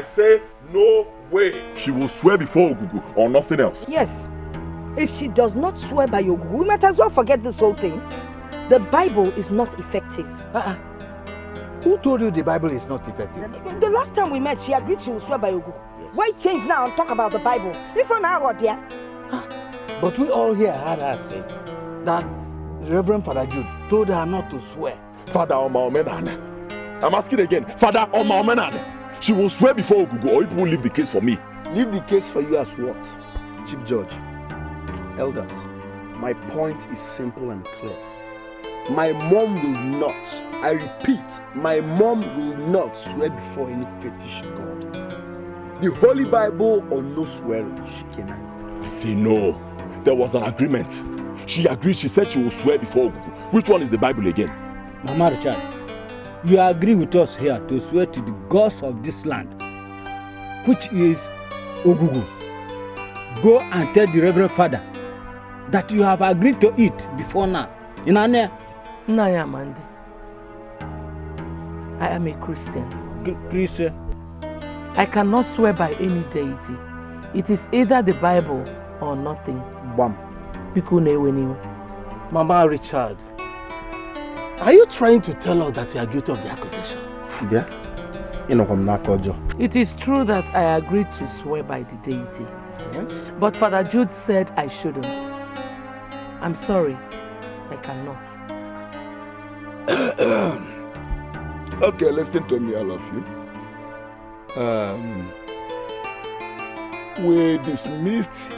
say no way. She will swear before Ogugu or nothing else. Yes. If she does not swear by Ogugu, we might as well forget this whole thing. The Bible is not effective. Who told you the Bible is not effective? The last time we met, she agreed she will swear by Ogugu. Yes. Why change now and talk about the Bible? If from now on, dear. But we all here heard her say that Reverend Father Jude told her not to swear. Father Omaomenane. I'm asking again. Father Omaomenane. She will swear before Ogugu or it will leave the case for me. Leave the case for you as what? Chief Judge, elders, my point is simple and clear. My mom will not, I repeat, my mom will not swear before any fetish god. The Holy Bible or no swearing, she cannot. I say no. There was an agreement. She agreed, she said she will swear before Ogugu. Which one is the Bible again? Mama Richard, you agree with us here to swear to the gods of this land, which is Ogugu. Go and tell the Reverend Father that you have agreed to it before now. Naya Mandi, I am a Christian. Christian? I cannot swear by any deity. It is either the Bible or nothing. Bam. Mama Richard, are you trying to tell us that you are guilty of the accusation? Yeah. It is true that I agreed to swear by the deity. But Father Jude said I shouldn't. I'm sorry, I cannot. Okay, listen to me, all of you. We dismissed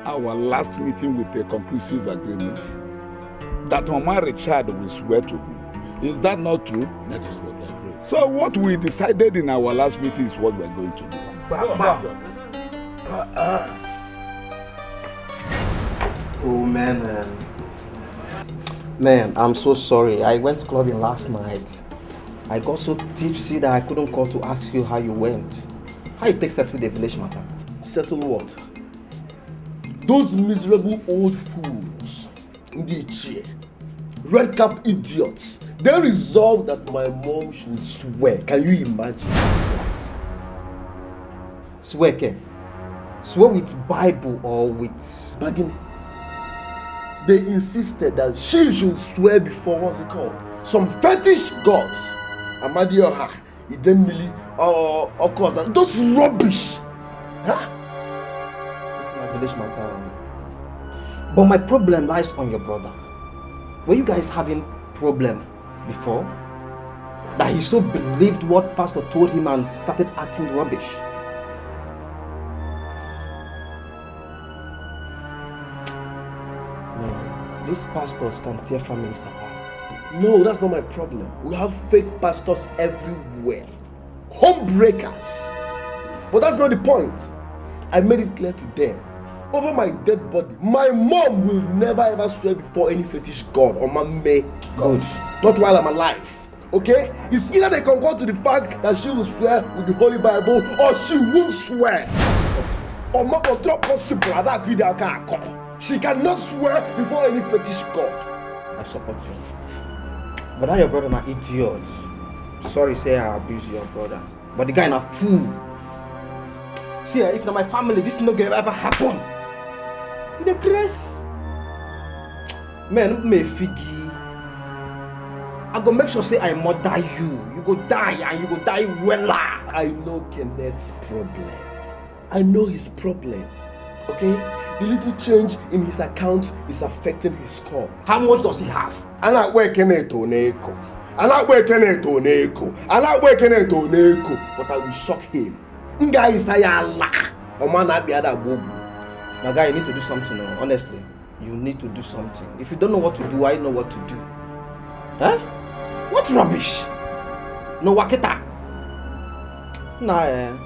our last meeting with a conclusive agreement that Mama Richard will swear to. Is that not true? That is what I agree. So what we decided in our last meeting is what we're going to do. Oh man, man, I'm so sorry. I went clubbing last night. I got so tipsy that I couldn't call to ask you how you went. How you take settle the village matter? Settle what? Those miserable old fools in the chair, red cap idiots, they resolved that my mom should swear. Can you imagine? What? Swear, Ken? Swear with Bible or with bargaining? They insisted that she should swear before, what's it called? Some fetish gods. Amadioha, Idemili, or Okoza. Those rubbish. Huh? It's not village matter. But my problem lies on your brother. Were you guys having problem before? That he so believed what pastor told him and started acting rubbish? Man, these pastors can tear families apart. No, that's not my problem. We have fake pastors everywhere. Homebreakers. But that's not the point. I made it clear to them. Over my dead body, my mom will never ever swear before any fetish god or man may. Good. Not while I'm alive. Okay? It's either they concur to the fact that she will swear with the Holy Bible or she won't swear. She cannot swear before any fetish god. I support you. But now your brother an idiot. Sorry, say I abuse your brother. But the guy a fool. See, if not my family, this no gonna ever happen. With the grace. Man, me figgy. I go make sure say I murder you. You go die and you go die well. I know Kenneth's problem. I know his problem. Okay? The little change in his account is affecting his score. How much does he have? I'm not working it on echo. I'm not working it on echo. I'm not working it on echo. But I will shock him. Guy is a lack. A man not be other boo. Now, guy, you need to do something. Honestly, you need to do something. If you don't know what to do, I know what to do. Huh? What rubbish? No waketa. Nah.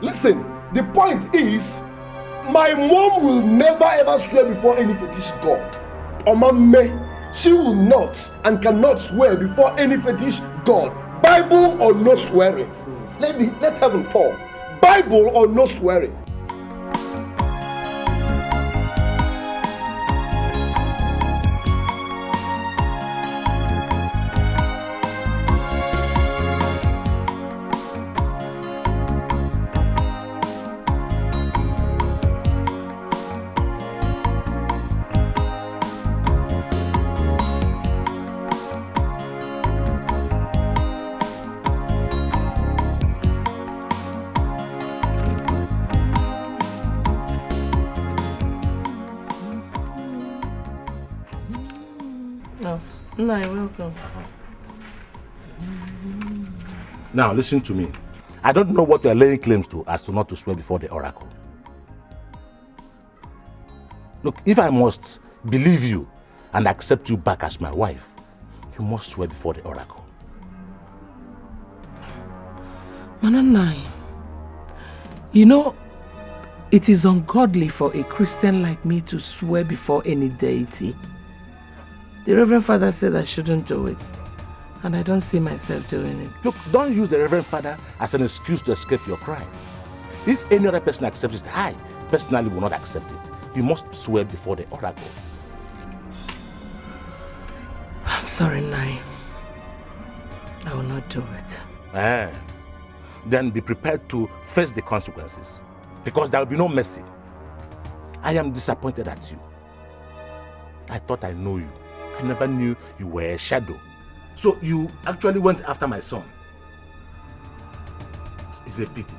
Listen, the point is, my mom will never ever swear before any fetish god. Or me, she will not and cannot swear before any fetish god. Bible or no swearing. Let heaven fall. Bible or no swearing. Nai, welcome. Now, listen to me. I don't know what you are laying claims to as to not to swear before the oracle. Look, if I must believe you and accept you back as my wife, you must swear before the oracle. Mananai, you know, it is ungodly for a Christian like me to swear before any deity. The Reverend Father said I shouldn't do it, and I don't see myself doing it. Look, don't use the Reverend Father as an excuse to escape your crime. If any other person accepts it, I personally will not accept it. You must swear before the oracle. I'm sorry, Nai. I will not do it. Then be prepared to face the consequences, because there will be no mercy. I am disappointed at you. I thought I know you. I never knew you were a shadow. So you actually went after my son. It's a pity.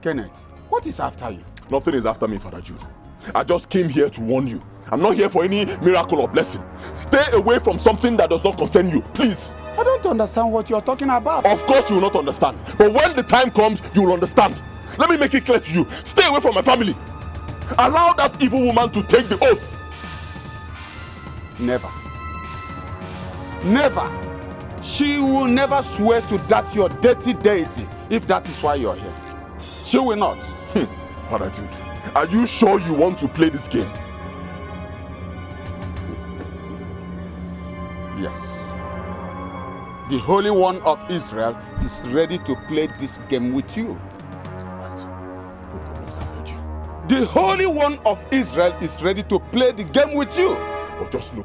Kenneth, what is after you? Nothing is after me, Father Jude. I just came here to warn you. I'm not here for any miracle or blessing. Stay away from something that does not concern you, please. I don't understand what you're talking about. Of course you will not understand. But when the time comes, you will understand. Let me make it clear to you. Stay away from my family. Allow that evil woman to take the oath. Never. Never. She will never swear to that your dirty deity if that is why you're here. She will not. Father Jude, are you sure you want to play this game? Yes. The Holy One of Israel is ready to play this game with you. What? No problems, I've heard you. The Holy One of Israel is ready to play the game with you. But just know,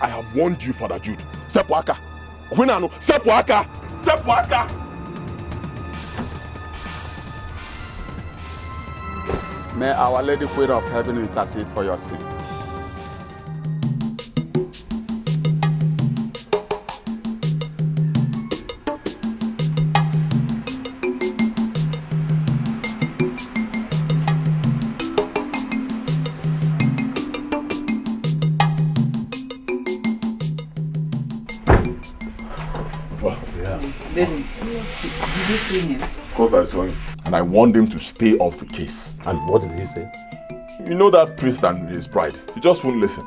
I have warned you, Father Jude. Sepwaka. Winano, Sepwaka. Sepwaka. May Our Lady Queen of Heaven intercede for your sin. Baby, did you see him? Of course I saw him. And I warned him to stay off the case. And what did he say? You know that priest and his pride. He just won't listen.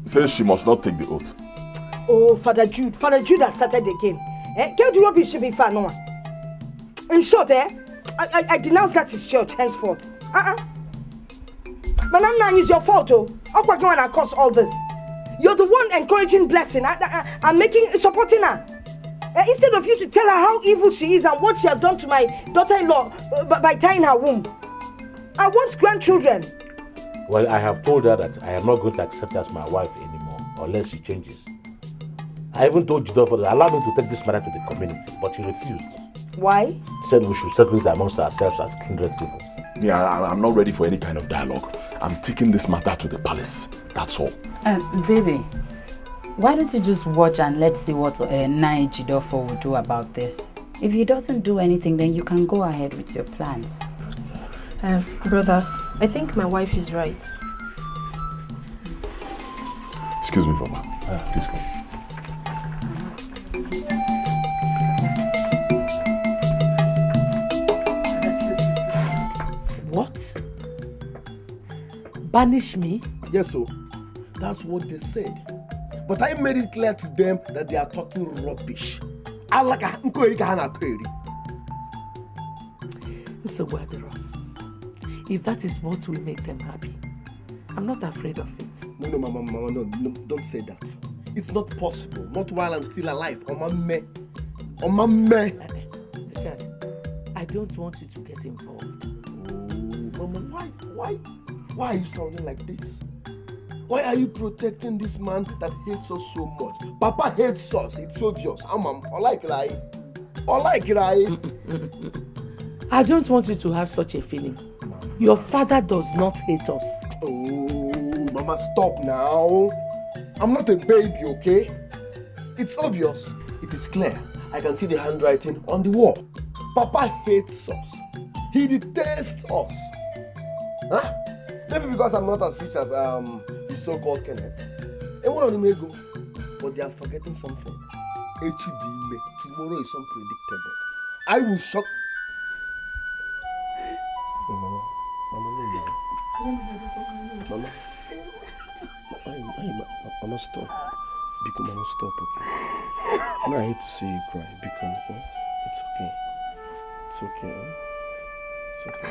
He says she must not take the oath. Oh, Father Jude has started again. Get the rubbish to be far, no one. In short, I denounce that his church henceforth. Manana, it's your fault, oh. How can I cause all this? You're the one encouraging blessing. I'm supporting her. Instead of you to tell her how evil she is and what she has done to my daughter-in-law by tying her womb. I want grandchildren. Well, I have told her that I am not going to accept her as my wife anymore unless she changes. I even told Judolfo that allow me to take this matter to the community, but he refused. Why? He said we should settle it amongst ourselves as kindred people. Yeah, I'm not ready for any kind of dialogue. I'm taking this matter to the palace. That's all. Baby, why don't you just watch and let's see what Judolfo will do about this? If he doesn't do anything, then you can go ahead with your plans. Brother, I think my wife is right. Excuse me, Papa. Please come. What? Banish me? Yes, so that's what they said. But I made it clear to them that they are talking rubbish. So, Wadero, if that is what will make them happy, I'm not afraid of it. No, Mama, no, don't say that. It's not possible. Not while I'm still alive. Richard, I don't want you to get involved. Oh, Mama, why are you sounding like this? Why are you protecting this man that hates us so much? Papa hates us, it's obvious. I don't want you to have such a feeling. Your father does not hate us. Oh, Mama, stop now. I'm not a baby, okay? It's obvious. It is clear. I can see the handwriting on the wall. Papa hates us. He detests us. Huh? Maybe because I'm not as rich as his so-called Kenneth. And one of them may go. But they are forgetting something. HDM. Tomorrow is unpredictable. I will shock. Hey, Mama. Mama, Mama, stop. Biko, Mama, stop, okay? I hate to see you cry, Biko. Huh? It's okay. It's okay. Huh? It's okay.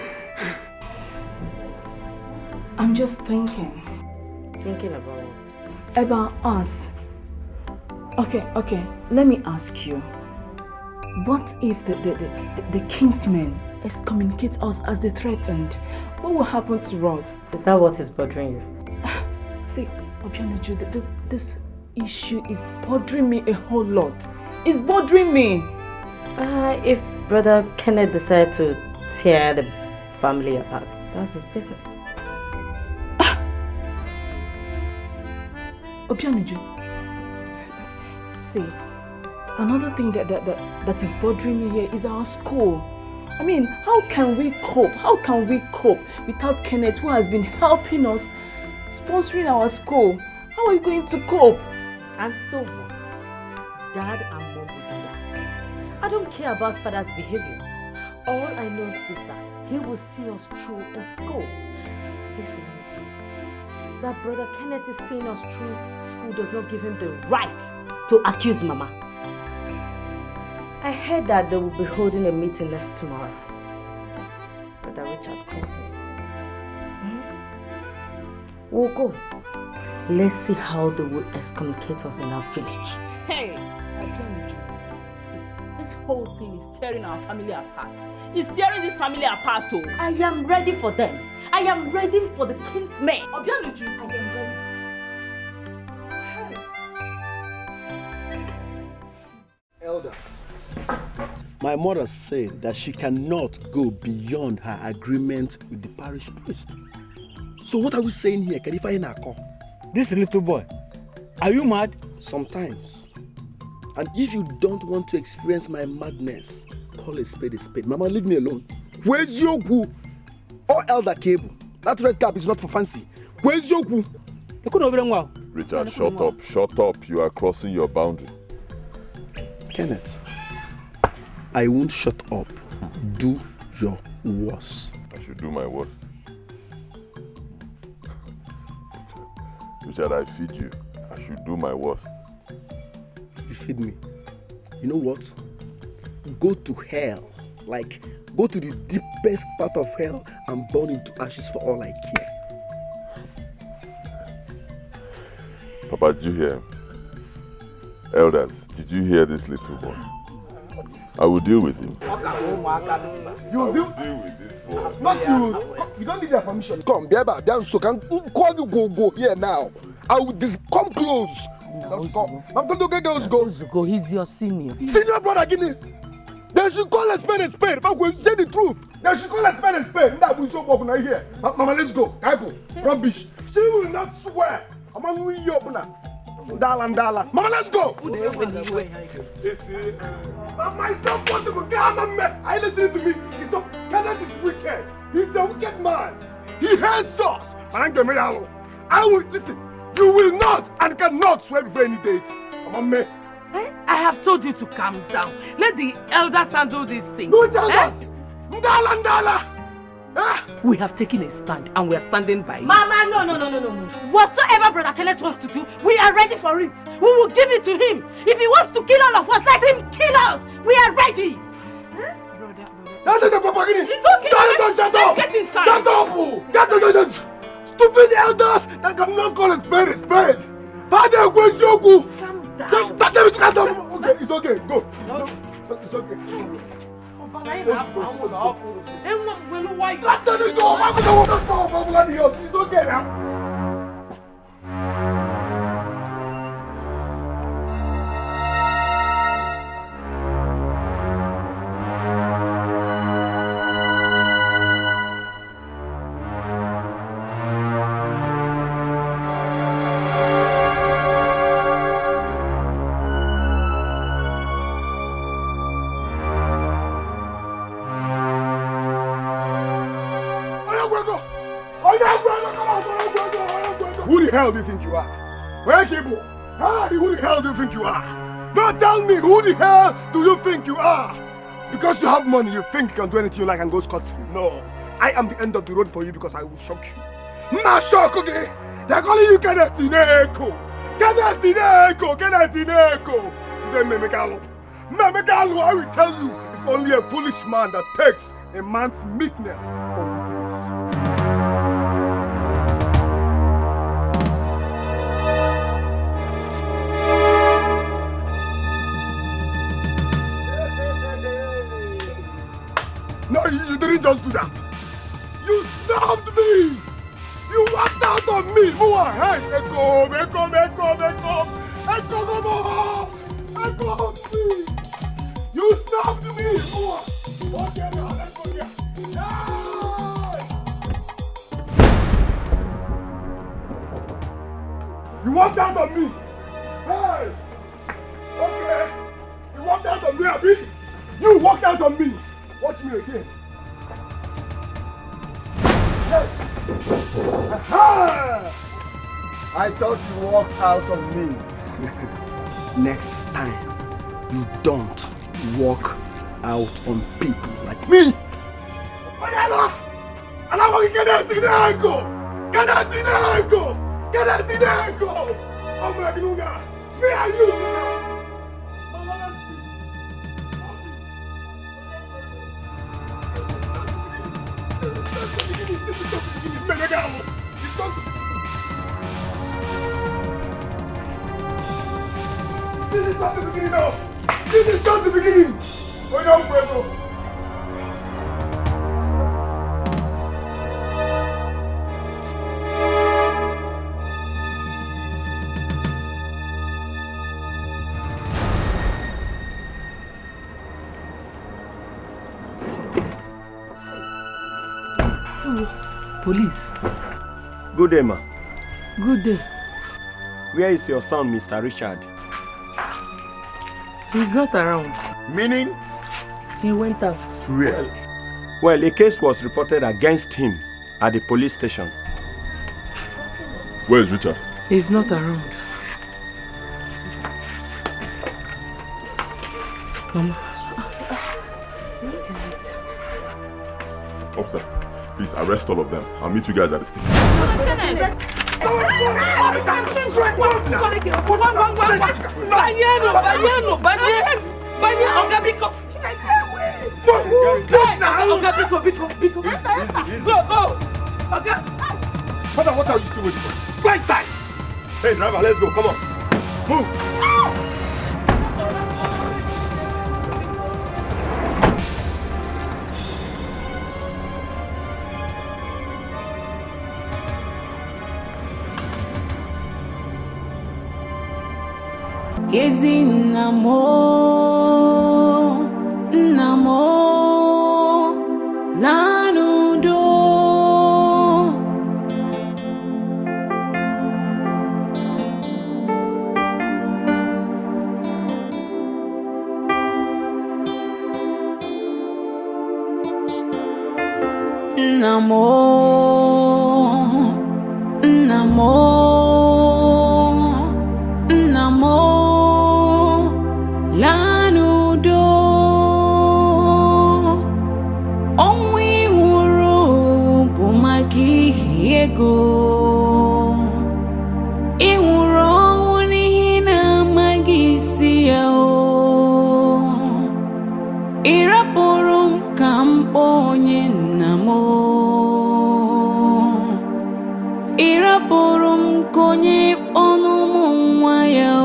I'm just thinking. Thinking about what? About us. Okay. Let me ask you. What if the kinsmen excommunicate us as they threatened? What will happen to us? Is that what is bothering you? See, Obianuju, this issue is bothering me a whole lot. It's bothering me. If Brother Kenneth decided to tear the family apart, that's his business. Obianuju, see, another thing that is bothering me here is our school. I mean, how can we cope? How can we cope without Kenneth, who has been helping us, sponsoring our school? How are you going to cope? And so what? Dad and Mom will do that. I don't care about Father's behavior. All I know is that he will see us through in school. Listen, let me tell you. That Brother Kenneth is seeing us through school does not give him the right to accuse Mama. I heard that they will be holding a meeting next tomorrow. Brother Richard called me. We'll go. Let's see how they will excommunicate us in our village. Hey, Obianuju, see, this whole thing is tearing our family apart. It's tearing this family apart, oh. I am ready for them. I am ready for the kinsmen. Obianuju, I am ready. Elders, my mother said that she cannot go beyond her agreement with the parish priest. So what are we saying here? This little boy, are you mad? Sometimes. And if you don't want to experience my madness, call a spade a spade. Mama, leave me alone. Where's Yogu? Oh, Elder Cable. That red cap is not for fancy. Where's Yogu? Richard, shut up. Shut up. You are crossing your boundary. Kenneth, I won't shut up. Do your worst. I should do my worst. Richard, I feed you. I should do my worst. You feed me. You know what? Go to hell. Like, go to the deepest part of hell and burn into ashes for all I care. Papa, did you hear? Elders, did you hear this little boy? I will deal with him. You will deal with this boy. Not you. You don't need their permission. Come, Biaba, so can call you go here now. I will come close. Let's go. I'm going to get those goals. Go, he's your senior. Senior brother, give me. They should call a spade a spade. If I'm going to say the truth, they should call a spade a spade. That will so open here. Mama, let's go. Kaipo, rubbish. She will not swear. I'm going to open now. Dala. Mama, let's go. Mama, it's not possible. I listen to me. It's not. Kenneth is wicked. He's a wicked man. He hates us. I will listen. You will not and cannot swear before any date. Mama, I have told you to calm down. Let the elders handle this thing. no elders. Ndala. We have taken a stand and we are standing by it. Mama, no. Whatsoever Brother Kenneth wants to do, we are ready for it. We will give it to him. If he wants to kill all of us, let him kill us. We are ready. It's okay. Shut up. Get inside. Shut up. Stupid elders that cannot call a spade a spade. Father, where's Yogu? Calm down. Okay, it's okay. Go. It's okay. Let's go. Why? It's okay now. the hell do you think you are? Where Kibo? Hey, who the hell do you think you are? No, tell me, who the hell do you think you are? Because you have money, you think you can do anything you like and go scot-free. No, I am the end of the road for you because I will shock you. Ma shock, okay? They're calling you Kenneth Ineko. Kenneth Ineko. Today, Memegalo, I will tell you, it's only a foolish man that takes a man's meekness for weakness. No, you didn't just do that. You stabbed me. You walked out on me. Mua, hey, Echo, you stabbed me. Mua. Okay, now let's go here. You walked out on me. Hey. Okay. You walked out on me, Abi. You walked out on me. Watch me again. Yes. Aha! I thought you walked out on me. Next time, you don't walk out on people like me. And I'm going to get out oh my God. Me and you. This is not the beginning now. This is not the beginning. Oh, no, Bruno. Police. Good day, ma. Good day. Where is your son, Mr. Richard? He's not around. Meaning? He went out. Where? Well, a case was reported against him at the police station. Where is Richard? He's not around. Mama. Officer, please arrest all of them. I'll meet you guys at the station. Father, what are you still waiting for? Go inside! Hey, driver, let's go. Come on. Move! Kezi namo lanudo lanudo onwe wuru bụ maka ego ịnwụrụ ọnwụ n'ihi na-amaghị isi ya ịrapụrụ m ka m onye nna m ịrapụrụ m ka onye ọnụ ụmụ nwa ya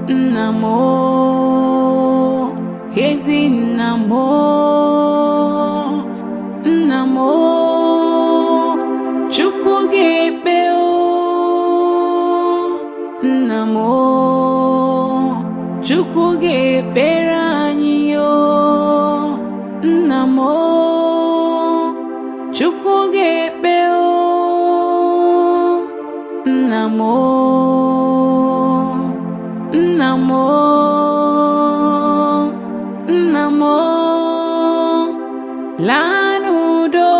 nna m ezi nna m Chukwu ga-ekpe nna m Chukwu ga-ekpere anyị nna m Chukwu ga-ekpe nna m lanudo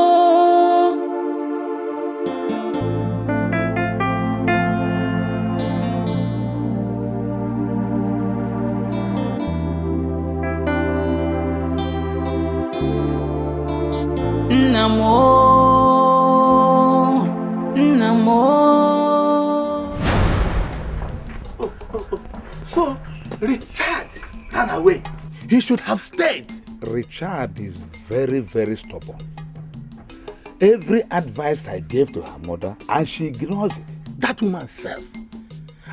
So, Richard ran away. He should have stayed. Richard is very, very stubborn. Every advice I gave to her mother, and she ignores it. That woman self.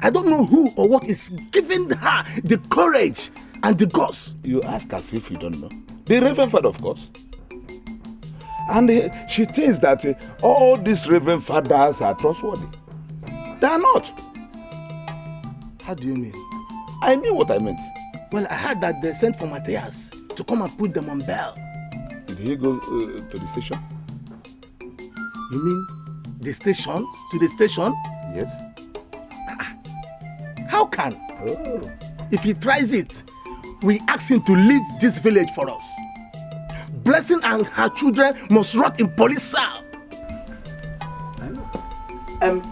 I don't know who or what is giving her the courage and the guts. You ask as if you don't know. The Reverend Father, of course. And she thinks that all these Reverend Fathers are trustworthy. They are not. How do you mean? I mean what I meant. Well, I heard that they sent for Matthias to come and put them on bail. Did he go to the station? You mean the station? To the station? Yes. How can? Oh. If he tries it, we ask him to leave this village for us. Blessing and her children must rot in police cell. I know.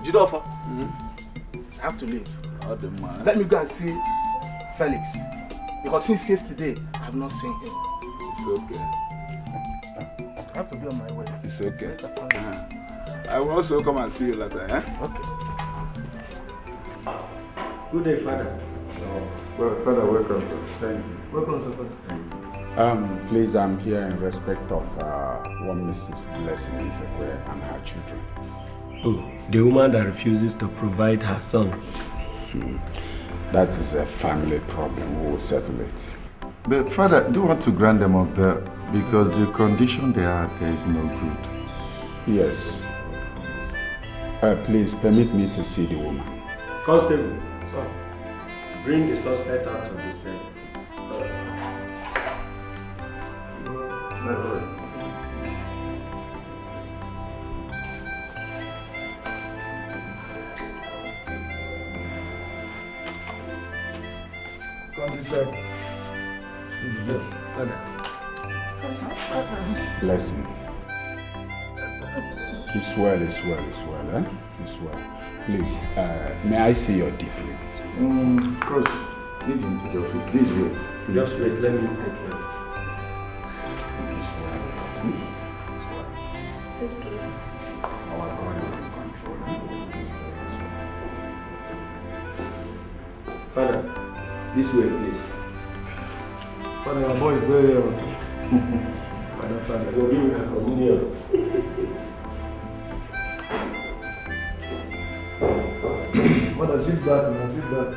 Jidofa, I have to leave. Oh, the man. Let me go and see Felix. Because since yesterday, I have not seen him. It's okay. I have to be on my way. It's okay. I will also come and see you later, eh? Okay. Good day, Father. Well, Father, welcome. Thank you. Welcome, sir, Father. Please, I'm here in respect of one Mrs. Blessing Isekwe and her children. Oh, the woman that refuses to provide her son. That is a family problem. We will settle it. But Father, do you want to grant them a bail? Because the condition they are, there is no good. Yes. Please permit me to see the woman. Constable, sir, bring the suspect out of the cell. Blessing. It's well, eh? It's well. Please, may I see your DP? Coach, lead him to the office. This way. Just wait, let me take care of it. Our God is in control. Father, this way, please. Father, your boy is very young. Father, you're giving her communion. Father, sit back now, sit back.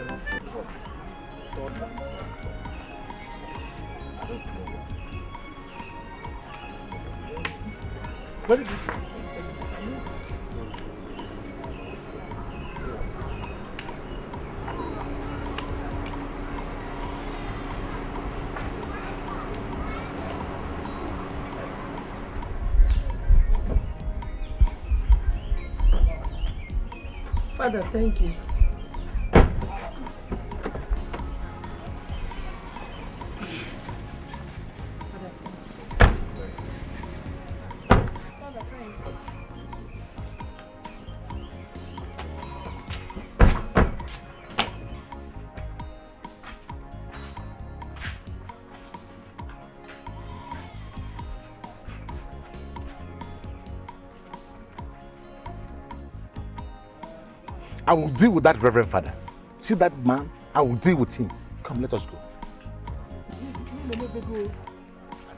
Father, thank you. I will deal with that Reverend Father. See that man? I will deal with him. Come, let us go. I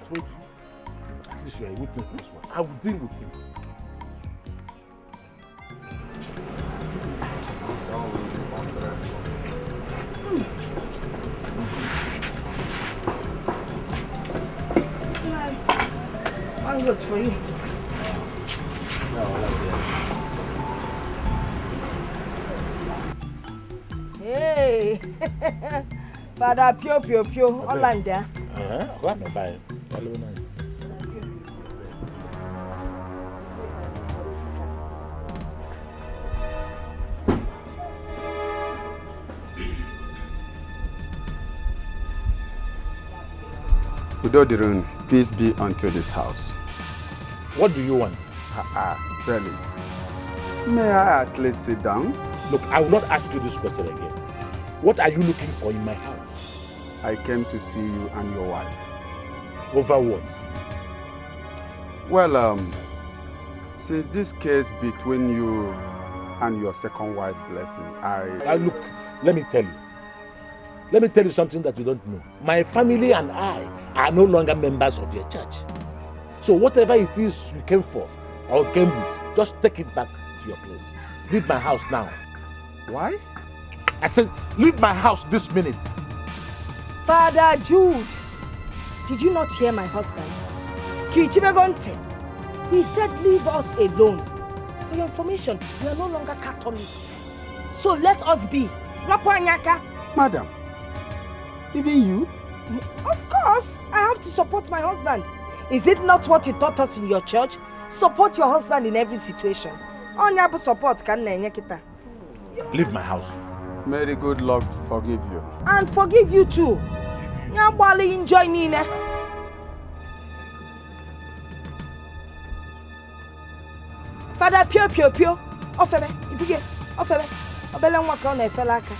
told you. At least you are a witness to this one. I will deal with him. One goes for you. Hey, Father Pio, Orlando. What am I? Udodirun, peace be unto this house. What do you want? Felix, may I at least sit down? Look, I will not ask you this question again. What are you looking for in my house? I came to see you and your wife. Over what? Well, since this case between you and your second wife, Blessing, Look, let me tell you. Let me tell you something that you don't know. My family and I are no longer members of your church. So whatever it is you came for or came with, just take it back to your place. Leave my house now. Why? I said, leave my house this minute. Father Jude, did you not hear my husband? Kichibegonte. He said, leave us alone. For your information, we are no longer Catholics. So let us be. Madam, even you? Of course, I have to support my husband. Is it not what you taught us in your church? Support your husband in every situation. Leave my house. May the good Lord forgive you. And forgive you too. Enjoy Nina. Father, pure. Ofebe, if you get, ofebe. Obele mwaka ona efela aka.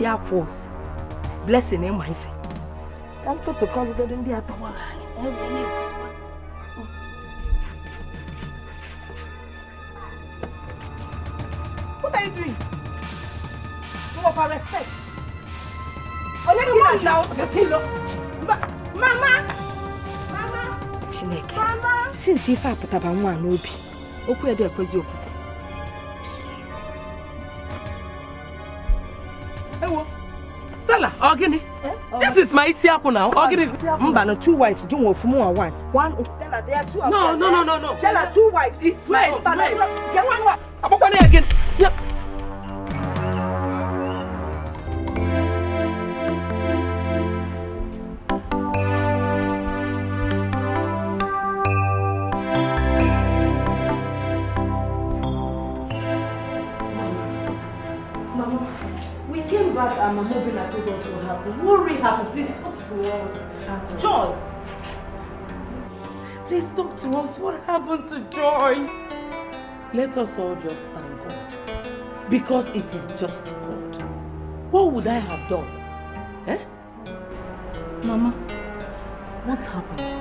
Apples. Blessing in my face. Come to the corridor and be at the wall. What are you doing? You have our respect. Mama! Chineke. Mama! Since if I put up on one obi, oku ede kwezi oku. Stella, Ogini. This is my Isiaku now. Ogini. Mbano, 2 wives. Do one for more one. One is Stella. There are 2 of them. No. Stella, 2 wives. Wait. Get one. I'm going again. Yep. And Mama Bina told us what happened. What really happened? Please talk to us. Joy! Please talk to us. What happened to Joy? Let us all just thank God. Because it is just God. What would I have done? Eh? Mama, what happened?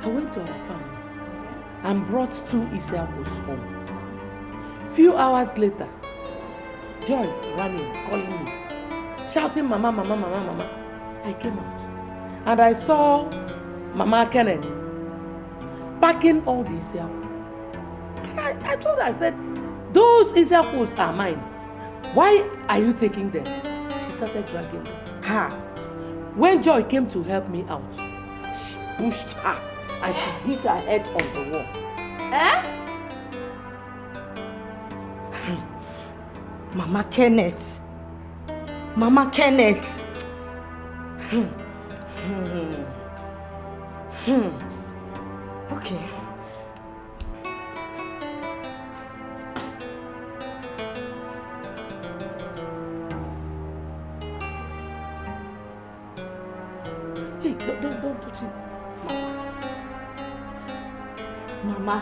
I went to our farm and brought 2 Isiakos home. Few hours later, Joy ran in, calling me, shouting, Mama. I came out and I saw Mama Kenneth packing all the Isiakos. And I told her, I said, those Isiakos are mine. Why are you taking them? She started dragging them. When Joy came to help me out, she pushed her and she hit her head on the wall. Mama Kenneth. Okay. Hey, don't touch it. Mama,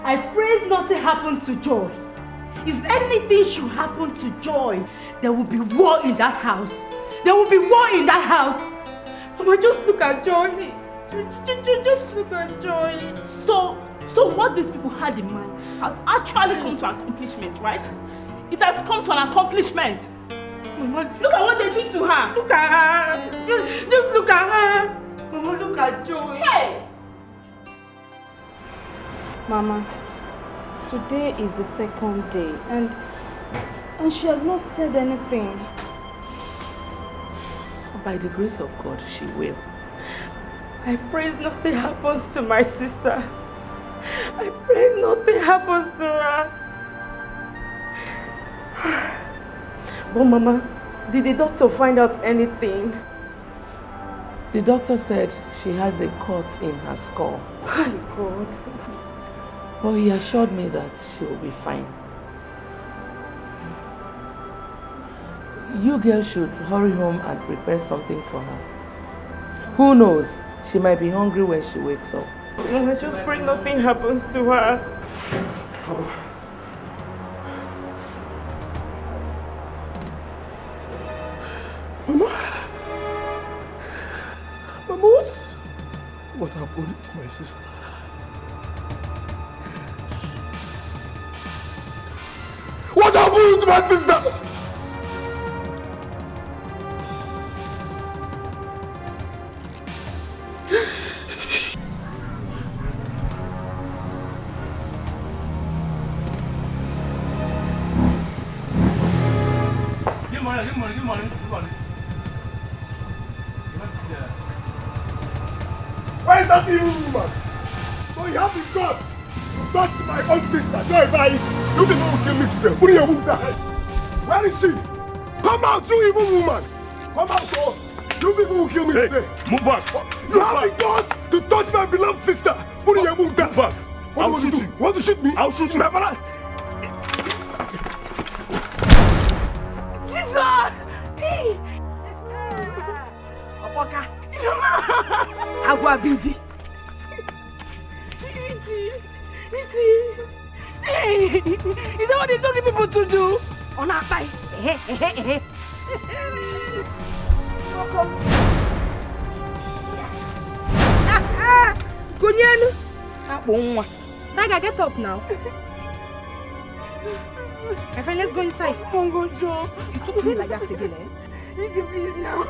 I pray nothing happened to Joy. If anything should happen to Joy, there will be war in that house. Mama, just look at Joy. Just look at Joy. So what these people had in mind has actually come to an accomplishment, right? It has come to an accomplishment. Mama, look at what they did to her. Look at her. Just look at her. Mama, look at Joy. Hey! Mama, today is the 2nd day and she has not said anything. By the grace of God, she will. I pray nothing happens to my sister. I pray nothing happens to her. But Mama, did the doctor find out anything? The doctor said she has a cut in her skull. My God. But he assured me that she will be fine. You girls should hurry home and prepare something for her. Who knows? She might be hungry when she wakes up. I just pray nothing happens to her. Mama, what happened to my sister? What happened to my sister? Good morning. Where is that evil woman? So you have the guts to touch my own sister, Joy Bai. You people will kill me today. Put your woman down. Where is she? Come out, you evil woman. Come out, oh. You people will kill me today. Move back. You have the guts to touch my beloved sister. Put your woman down. Move back. What do you want to do? Want to shoot me? I'll shoot you. My brother. Jesus! Hey! Opoka! Agua Bidi! Iti! Hey! Is that what they told the people to do? On our bye! Kunyenu! Naga, get up now. My friend, let's go inside. Come on, go, Joe. If you talk to me like that again, eh? Richie, please now.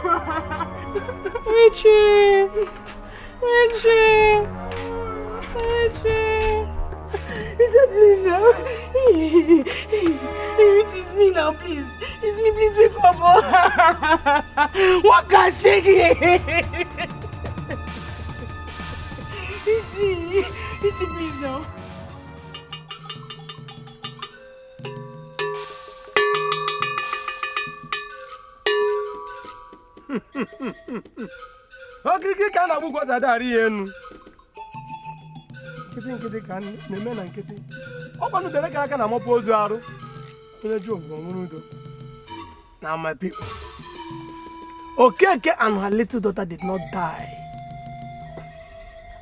Richie! Please now. Richie, it's me now, please. It's me, please wake up. What can shake it? Richie, please now. Okiriki ka na bugwa zadari enu. Nkịtị ka na-eme na nkịtị. Ọ kwanu dere ka aka na mọpụ ozu arụ. Onye ji ogbo nwụrụ udo. Now my people. Okeke and her little daughter did not die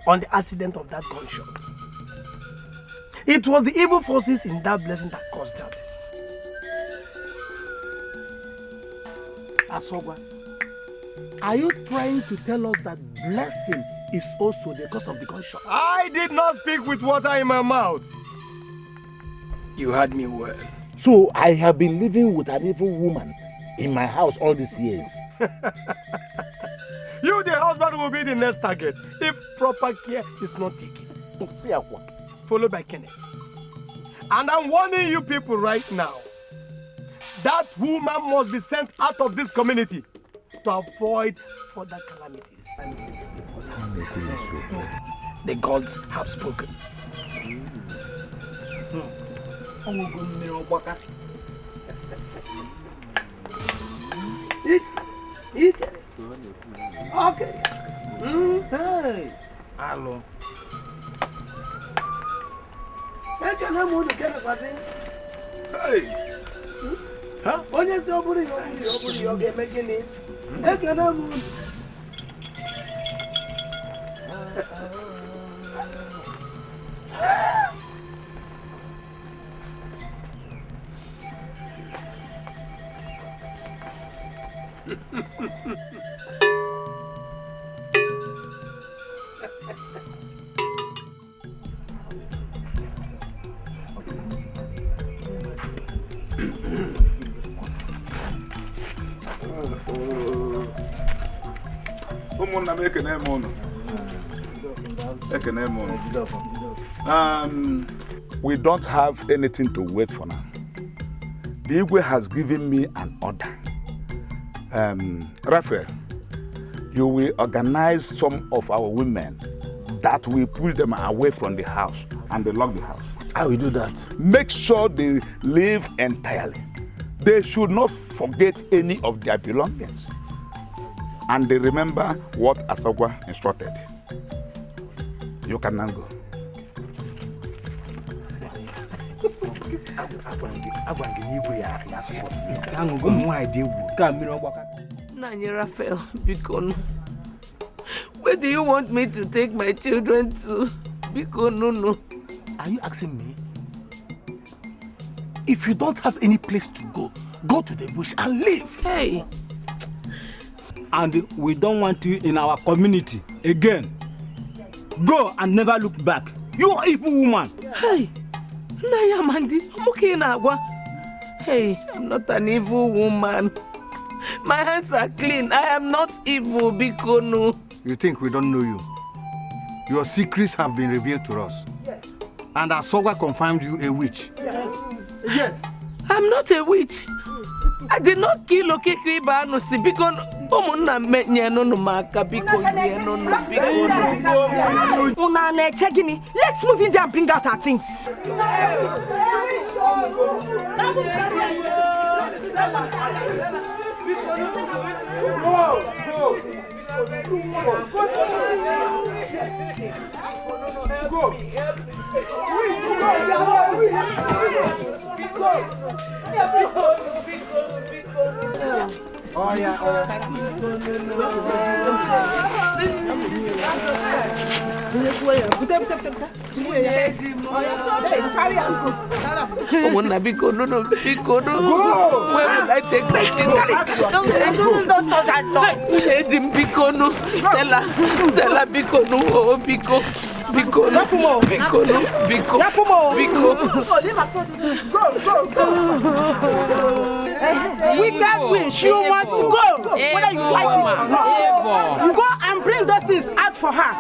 on the accident of that gunshot. It was the evil forces in that blessing that caused that. Asogwa, are you trying to tell us that blessing is also the cause of the gunshot? I did not speak with water in my mouth. You heard me well. So I have been living with an evil woman in my house all these years. You, the husband, will be the next target if proper care is not taken. Followed by Kenneth. And I'm warning you people right now. That woman must be sent out of this community to avoid further calamities. The gods have spoken. Eat. Okay. Hey. Hello. Hey. Huh? Onye si oburi yo ga-eme gịnị? Ekene m. We don't have anything to wait for now. The Igwe has given me an order. Raphael, you will organize some of our women that will pull them away from the house and they lock the house. I will do that. Make sure they leave entirely. they should not forget any of their belongings. And they remember what Asagwa instructed. You can now go. Nanya Raphael, Bikono. Where do you want me to take my children to? Bikono, no. Are you asking me? If you don't have any place to go, go to the bush and live. Hey. And we don't want you in our community again. Go and never look back. You evil woman. Hey. Naya Mandi, I'm okay now. Hey, I'm not an evil woman. My hands are clean. I am not evil, Bikono. You think we don't know you? Your secrets have been revealed to us. Yes. And Asogwa confirmed you a witch. Yes. Yes. I'm not a witch. I did not kill Okeke Ibanusi because Omuna menye no maka because no Bikono. Let's move in there and bring out our things. Oh yeah, Bikono. Where will I take my children? Don't touch that dog. Bikono. Stella Bikono. Oh, Biko. Bikono. Wicked witch, you must go. Whether you like it or not. You go and bring those things out for her.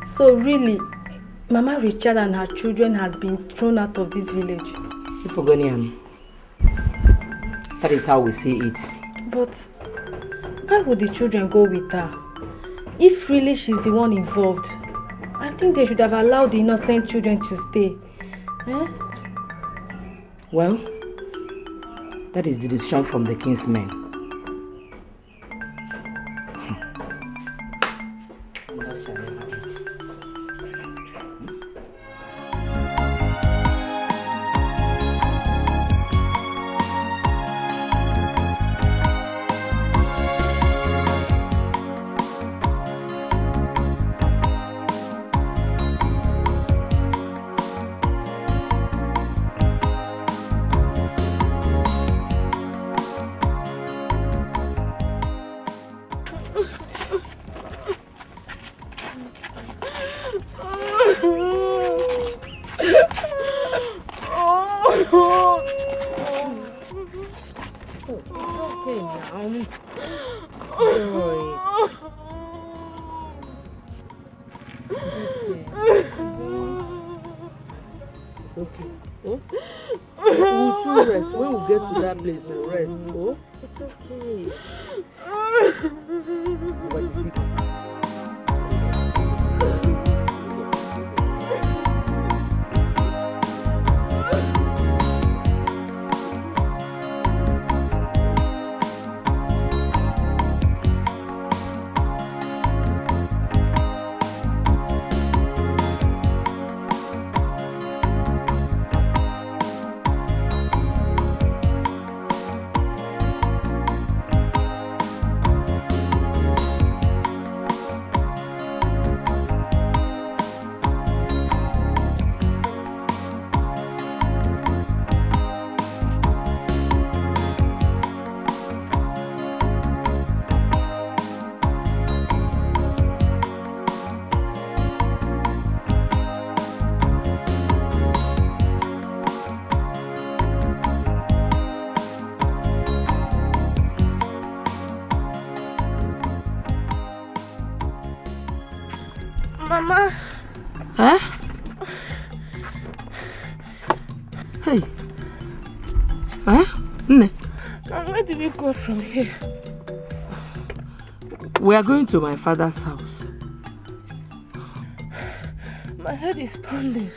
So really, Mama Richard and her children has been thrown out of this village. Ifogonian. That is how we see it. But why would the children go with her? If really she's the one involved, I think they should have allowed the innocent children to stay. Eh? Well, that is the decision from the king's men. That shall never end. It's okay. Oh? We'll soon rest. When we get to that place, we'll rest. Oh? It's okay. But you see, Mama. Huh? Hey. Huh? Nne. And where do we go from here? We are going to my father's house. My head is pounding.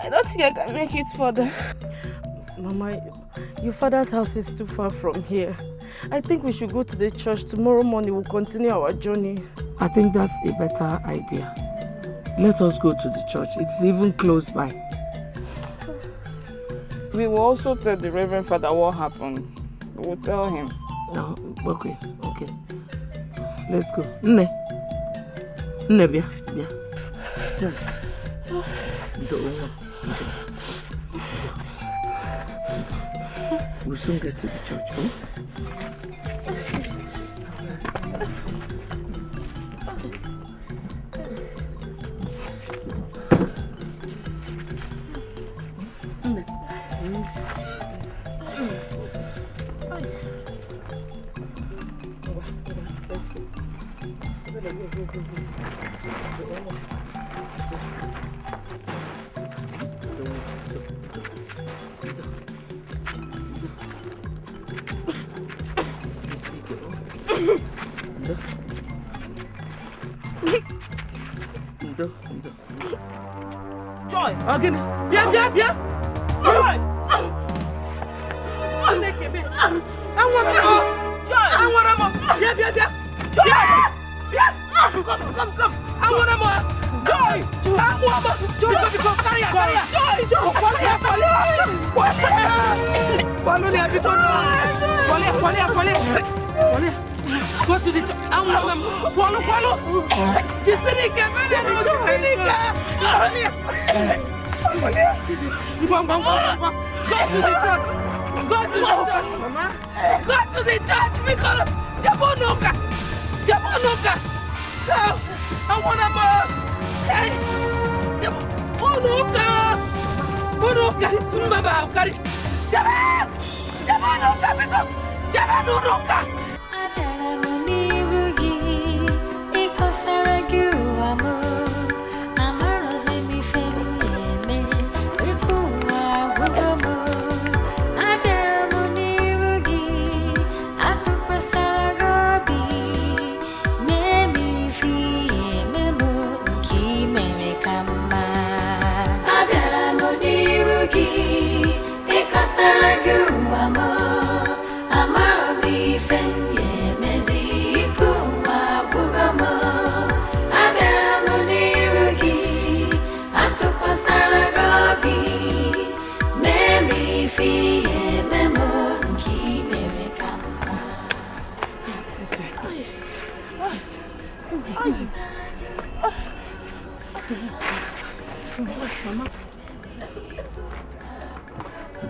I don't think I can make it further. Mama, your father's house is too far from here. I think we should go to the church. Tomorrow morning we'll continue our journey. I think that's a better idea. Let us go to the church. It's even close by. We will also tell the Reverend Father what happened. We will tell him. No, okay. Let's go. Nne, bia. We'll soon get to the church. Oh? Joy! Again! Bien! Joy! I want more! Bien! Joy! Come! I want more! Joy! I want more! Joy! Carry! Joy! Follow! Go to the church. I want them. Follow. Jisinika. Go to the church. Mama. Go to the church because Jabonoka. I want them. Hey. Jabonoka. Sumbaba. Jabonoka.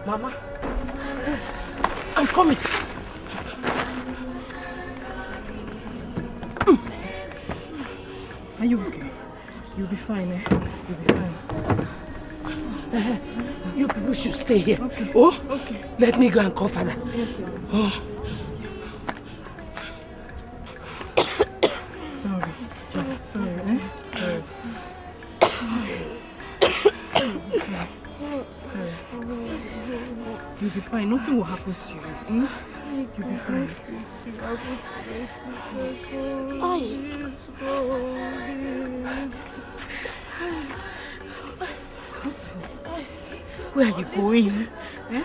Mama, I'm coming. Are you okay? You'll be fine, eh? You'll be fine. You people should stay here. Okay. Oh? Okay. Let me go and call Father. Yes, oh. Sorry, eh? Sorry. You'll be fine. Nothing will happen to you. You'll be fine. What is it? Where are you going? Eh?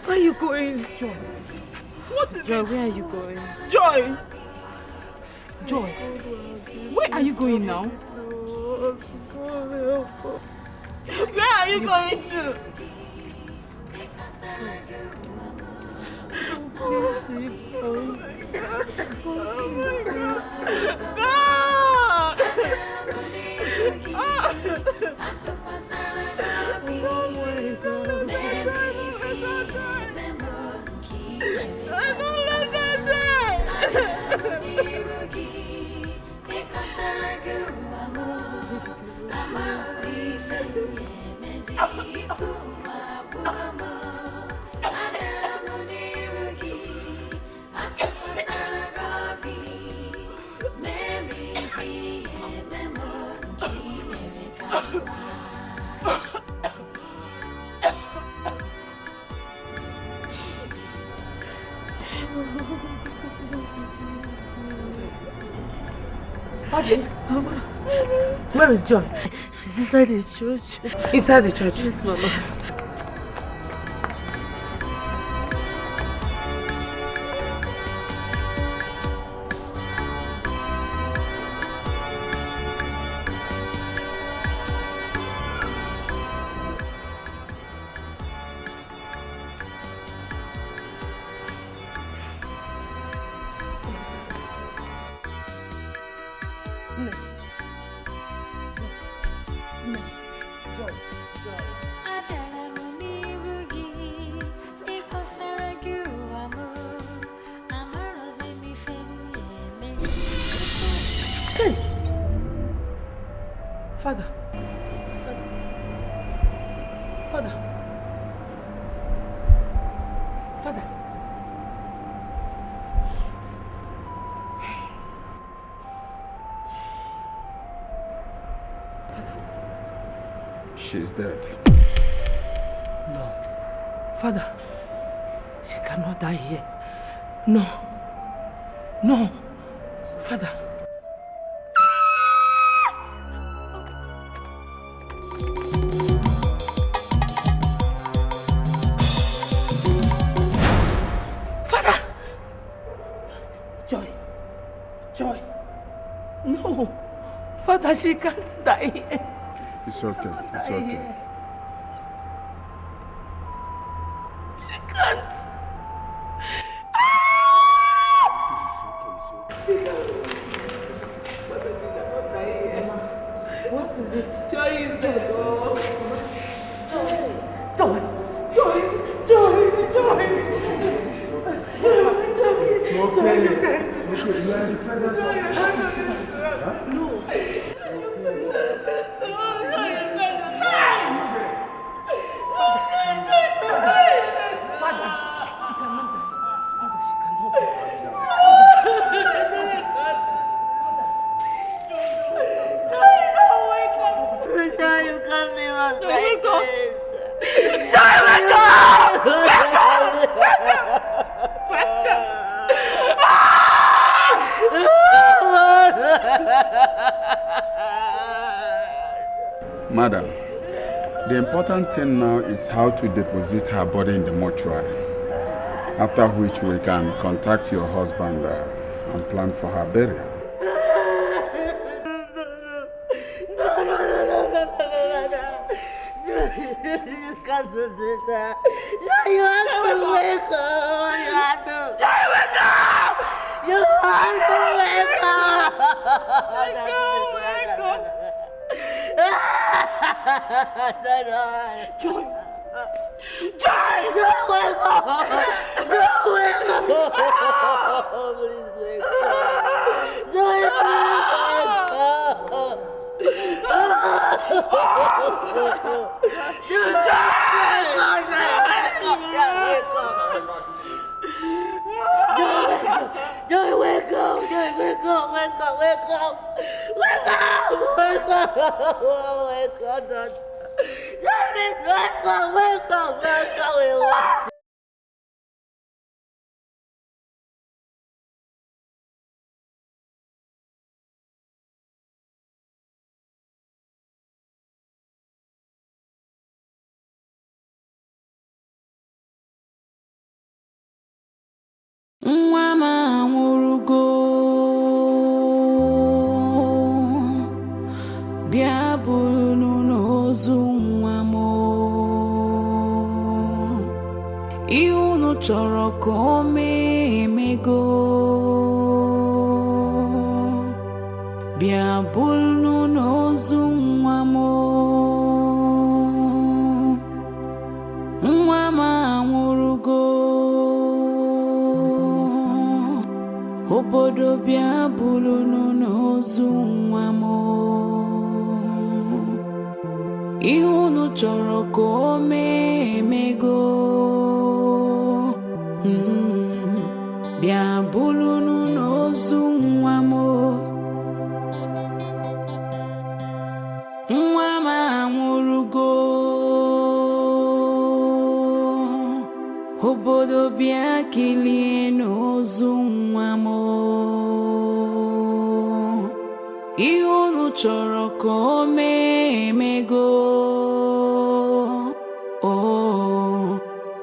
Where are you going? Joy. What is Joy, it? where are you going? Joy! Joy! Where are you going now? Where are you going to? Please leave us. Mama. Where is Joy? She's inside the church. Inside the church? Yes, Mama. Father. Father. Father. She's dead. No. Father. She cannot die here. No. No. Father. Father, she can't die here. It's okay. It's okay. She can't. What is it? Joy is dead. Joy. Joy. Joy. Joy. Joy. No. Madam, the important thing now is how to deposit her body in the mortuary, after which we can contact your husband and plan for her burial. You can't do that. You have to wake up. You have to wake up. You have to wake up. Wake up. Joy. Joy. Don't wake up. Don't wake up. Please wake up. Joy, wake up. Joy, wake up! Joy, wake up! Wake up! Wake up! Wake up! Wake up! Wake up! Nwa m anwụrụgo, bịa bụrụ n'ozu nwa m. Ihe unu chọrọ ka o mee emego, bịa bụrụ n'ozu nwa m. Nwa m anwụrụgo, obodo bịa bụrụ n'ozu nwa m. Ihe unu chọrọ ka o mee emego, bịa bụrụ n'ozu nwa m. Nwa m anwụrụgo, obodo bịa kilie n'ozu nwa m. Ihe unu chọrọ ka o mee emego,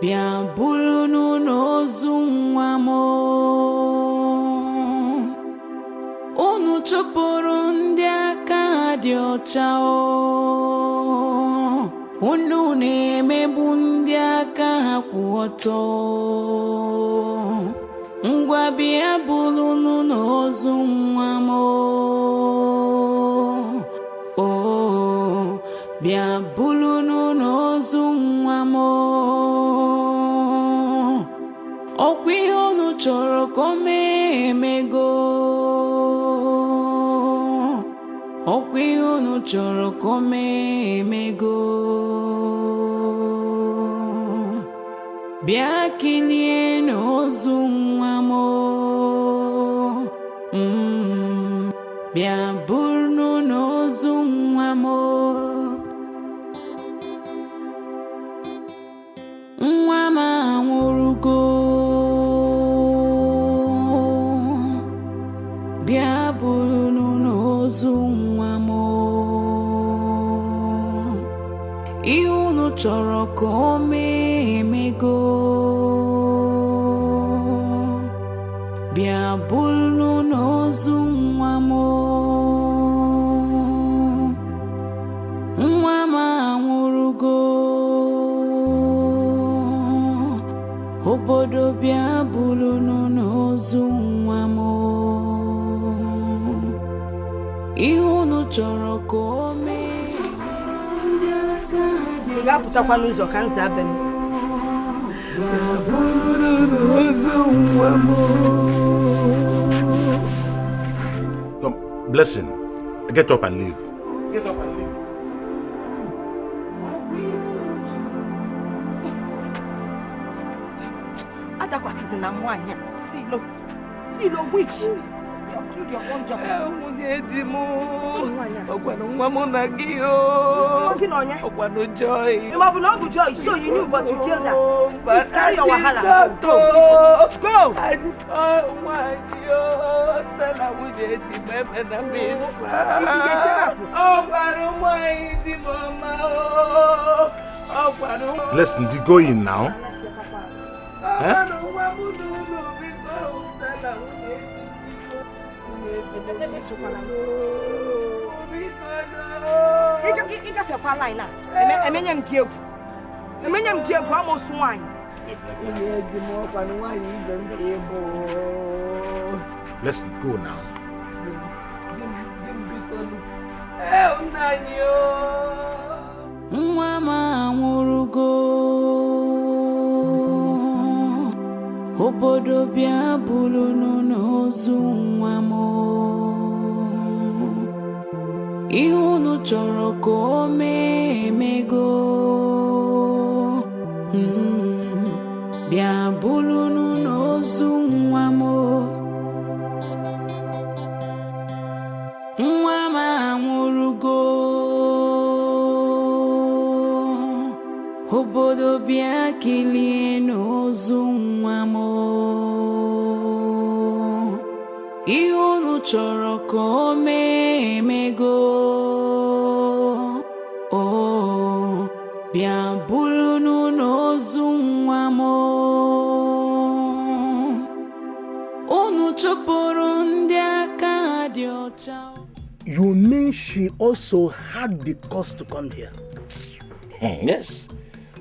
bịa bụrụ n'ozu nwa m. Unu chụpụrụ ndị aka ha dị ọcha, unu na-emegbu ndị aka ha kwụ ọtọ. Ngwa bịa bụrụ n'ozu nwa m. Bịa bụrụ n'ozu nwa m. Ọkwa ihe unu chọrọ ka o mee emego, ọkwa ihe unu chọrọ ka o mee emego. Bịa kilie n'ozu nwa m. Bịa bụrụ n'ozu nwa m. Nwa m anwụrụgo, bịa bụrụ n'ozu nwa m. Ihe unu chọrọ ka o mee emego, bịa bụrụ n'ozu nwa m. Nwa m anwụrụgo, obodo bịa bụrụ n'ozu nwa m. Ihe unu chọrọ ka o mee. Ị ga-apụtakwa n'ụzọ ka nza be m. Come, Blessing, get up and leave. Get up and leave. Adakwasịzi na nwanyị a. Silo, witch. You have killed your own job. Nwa m na gị o. Joy. Joy, so you knew but you killed her. Please carry your wahala. Go. Oh my God. Stella wujeti meme na mifa. Listen, you go in now. Huh? Let's go now. Nwa m anwụrụgo, obodo bịa bụrụ n'ozu nwa m. Ihe unu chọrọ ka o mee emego, bịa bụrụ n'ozu nwa m. Nwa m anwụrụgo, obodo bịa kilie n'ozu nwa m. Ihe unu chọrọ ka o mee emego. Bịa bụrụ n'ozu nwa m. Unu chụpụrụ ndị aka dị ọcha. You mean she also had the cause to come here? Yes,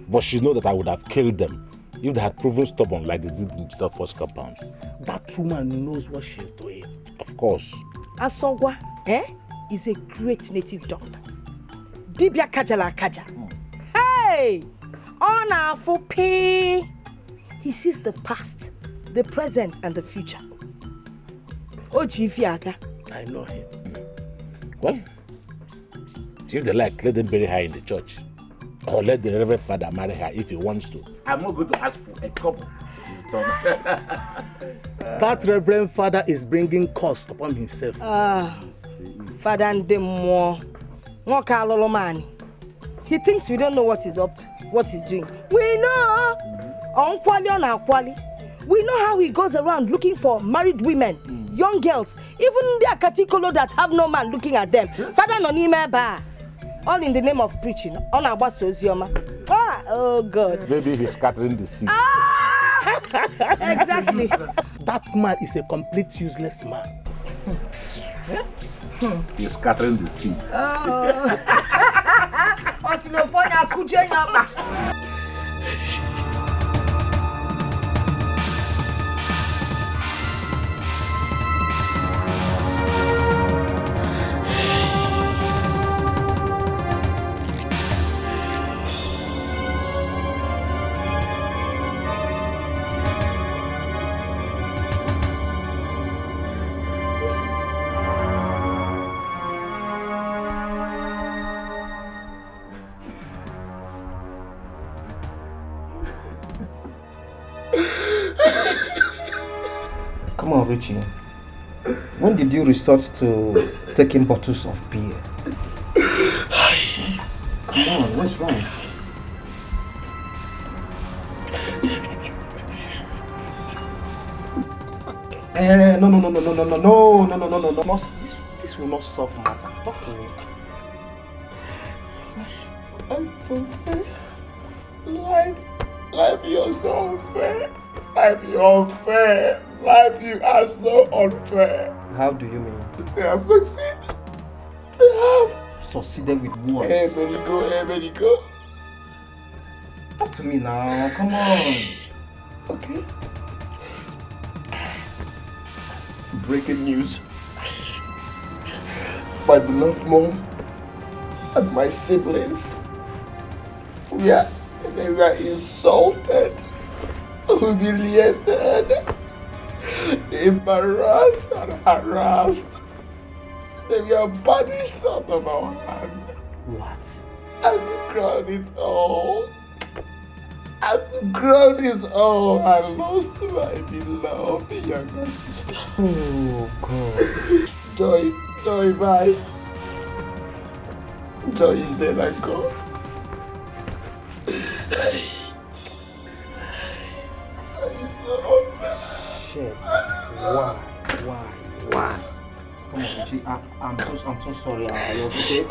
but she knows that I would have killed them if they had proven stubborn like they did in the first compound. That woman knows what she's doing. Of course. Asogwa, is a great native doctor. Dibia kajala kaja. Hey! On our pay. He sees the past, the present, and the future. Ojifiaka. I know him. Well, if they like, let them bury her in the church. Or let the Reverend Father marry her if he wants to. I'm not going to ask for a couple. That Reverend Father is bringing curse upon himself. Father and them more. He thinks we don't know what he's up to, what he's doing. We know. We know how he goes around looking for married women, young girls, even their katikolo that have no man looking at them. Father Nonime Ba. All in the name of preaching. On our oh God. Maybe he's scattering the seed. Exactly. That man is a complete useless man. He's scattering the seed. Come on, Richie. When did you resort to taking bottles of beer? Come on, what's wrong? No. This will not solve matter. Talk to me. Life's unfair. Life, you're so unfair. Life, you're unfair. Life, you are so unfair. How do you mean? They have succeeded. They have. Succeeded with what? Hey, Americo. Talk to me now, come on. Okay. Breaking news. My beloved mom and my siblings, they were insulted, humiliated, embarrassed and harassed. They were banished out of our land. What? And to crown it all, I lost my beloved younger sister. Oh God. Joy, bye. Joy is dead and gone. Shit. Why? Come on, Richie. I'm so sorry. Are you okay?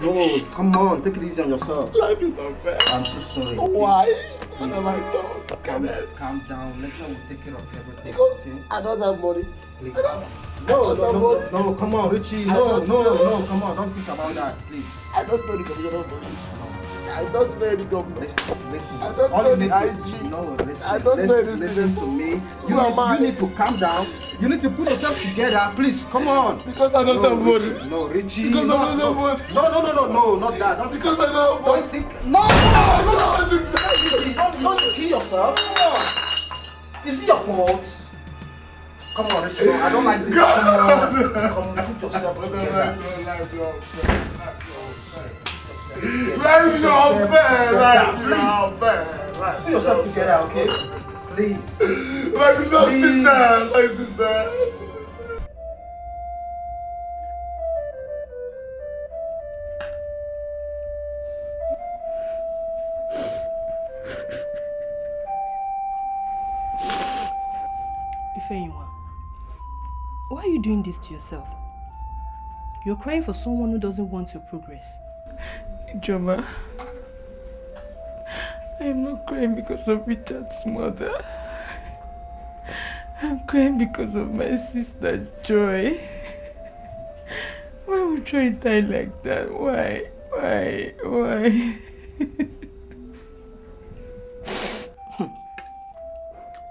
No, come on, take it easy on yourself. Life is unfair. I'm so sorry. Why? What have I done? Calm down. Let me take care of everything. Because okay? I don't have money. Please. No, come on, Richie. No, come on, don't think about that, please. I don't know the commissioner of police. I don't know any governor. Listen. I don't know the IG. No, I don't know any listen to me. You need to calm down. You need to put yourself together, please. Come on. Because I don't have money. No, Richie. Because I don't have money. No, not that. Because I don't have money. Don't think. No. Don't kill yourself. Come on. Is it your fault? Come on, Richie. I don't like this. Come on. Put yourself together. Life is unfair. Put yourself together, okay? Please. My sister. Ifeanyiwa, why are you doing this to yourself? You're crying for someone who doesn't want your progress. Joma, I am not crying because of Richard's mother. I'm crying because of my sister Joy. Why would Joy die like that? Why?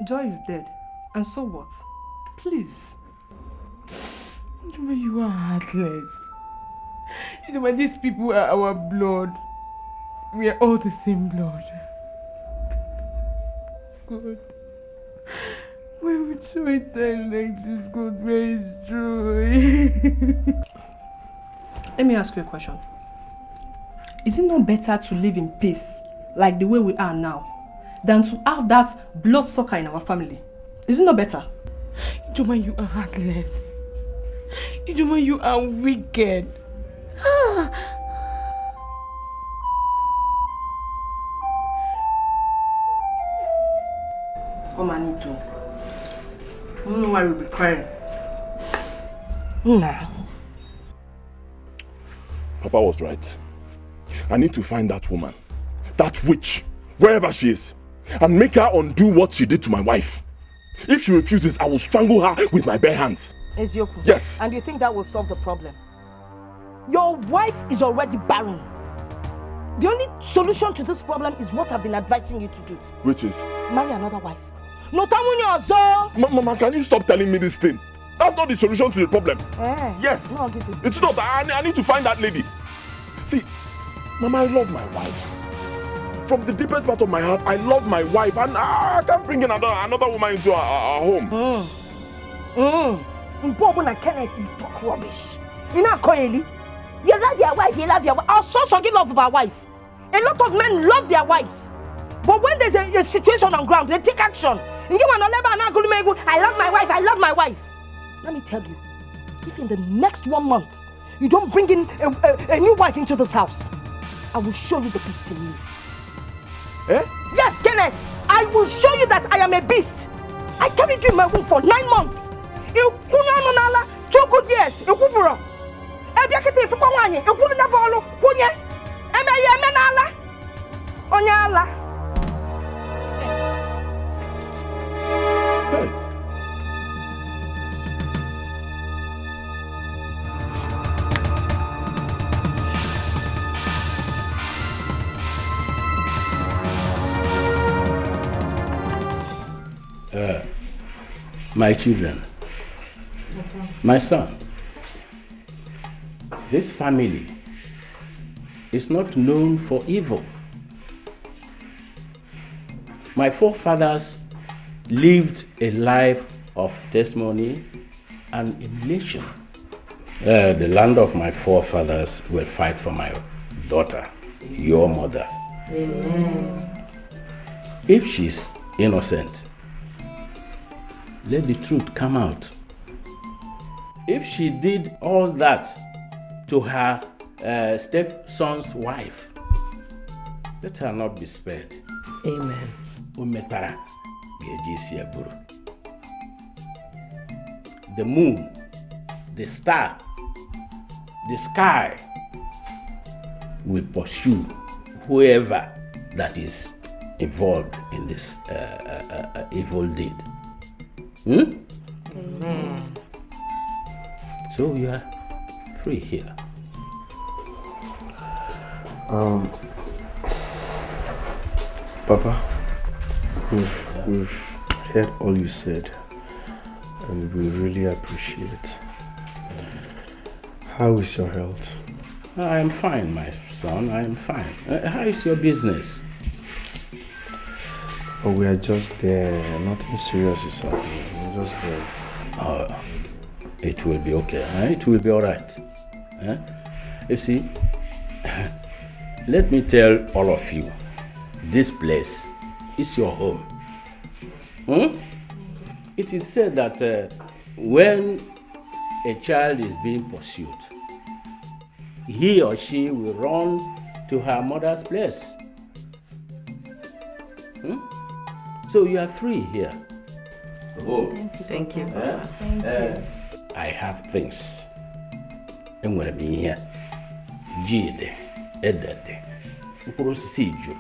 Joy is dead. And so what? Please. Joma, you are heartless. Joma, these people are our blood. We are all the same blood. God. Why would Joy die like this? God, where is Joy? Let me ask you a question. Is it not better to live in peace, like the way we are now, than to have that bloodsucker in our family? Is it not better? Joma, you are heartless. Joma, you are wicked. Oh, Manito. I don't know why we'll be crying. Nah. Papa was right. I need to find that woman, that witch, wherever she is, and make her undo what she did to my wife. If she refuses, I will strangle her with my bare hands. Ezioku. Yes. And you think that will solve the problem? Your wife is already barren. The only solution to this problem is what I've been advising you to do. Which is? Marry another wife. No tamunyo. Mama, can you stop telling me this thing? That's not the solution to the problem. Yes. No, it's not. I need to find that lady. See, Mama, I love my wife. From the deepest part of my heart, I love my wife, and I can't bring in another woman into our home. Bobo and Kenneth, you talk rubbish. You know, Koeli, you love your wife, you love your wife. Our sons forget love of our wife. A lot of men love their wives. But when there's a situation on ground, they take action. I love my wife, I love my wife. Let me tell you, if in the next 1 month, you don't bring in a new wife into this house, I will show you the beast in me. Yes, Kenneth, I will show you that I am a beast. I carried you in my womb for 9 months. 2 good years. My children, my son, this family is not known for evil. My forefathers lived a life of testimony and emulation. The land of my forefathers will fight for my daughter, your mother. Amen. If she's innocent, let the truth come out. If she did all that to her stepson's wife, let her not be spared. Amen. Umetara the moon, the star, the sky will pursue whoever that is involved in this evil deed. Amen. So you are free here. Papa, we've heard all you said, and we really appreciate. How is your health? I am fine, my son. I am fine. How is your business? Oh, we are just there. Nothing serious is happening. We're just there. It will be okay. It will be all right. You see, let me tell all of you, this place is your home. It is said that when a child is being pursued, he or she will run to her mother's place. So you are free here. Oh. Thank you. Thank you. I have things. I'm going to be here. Jide, Edade, procedure.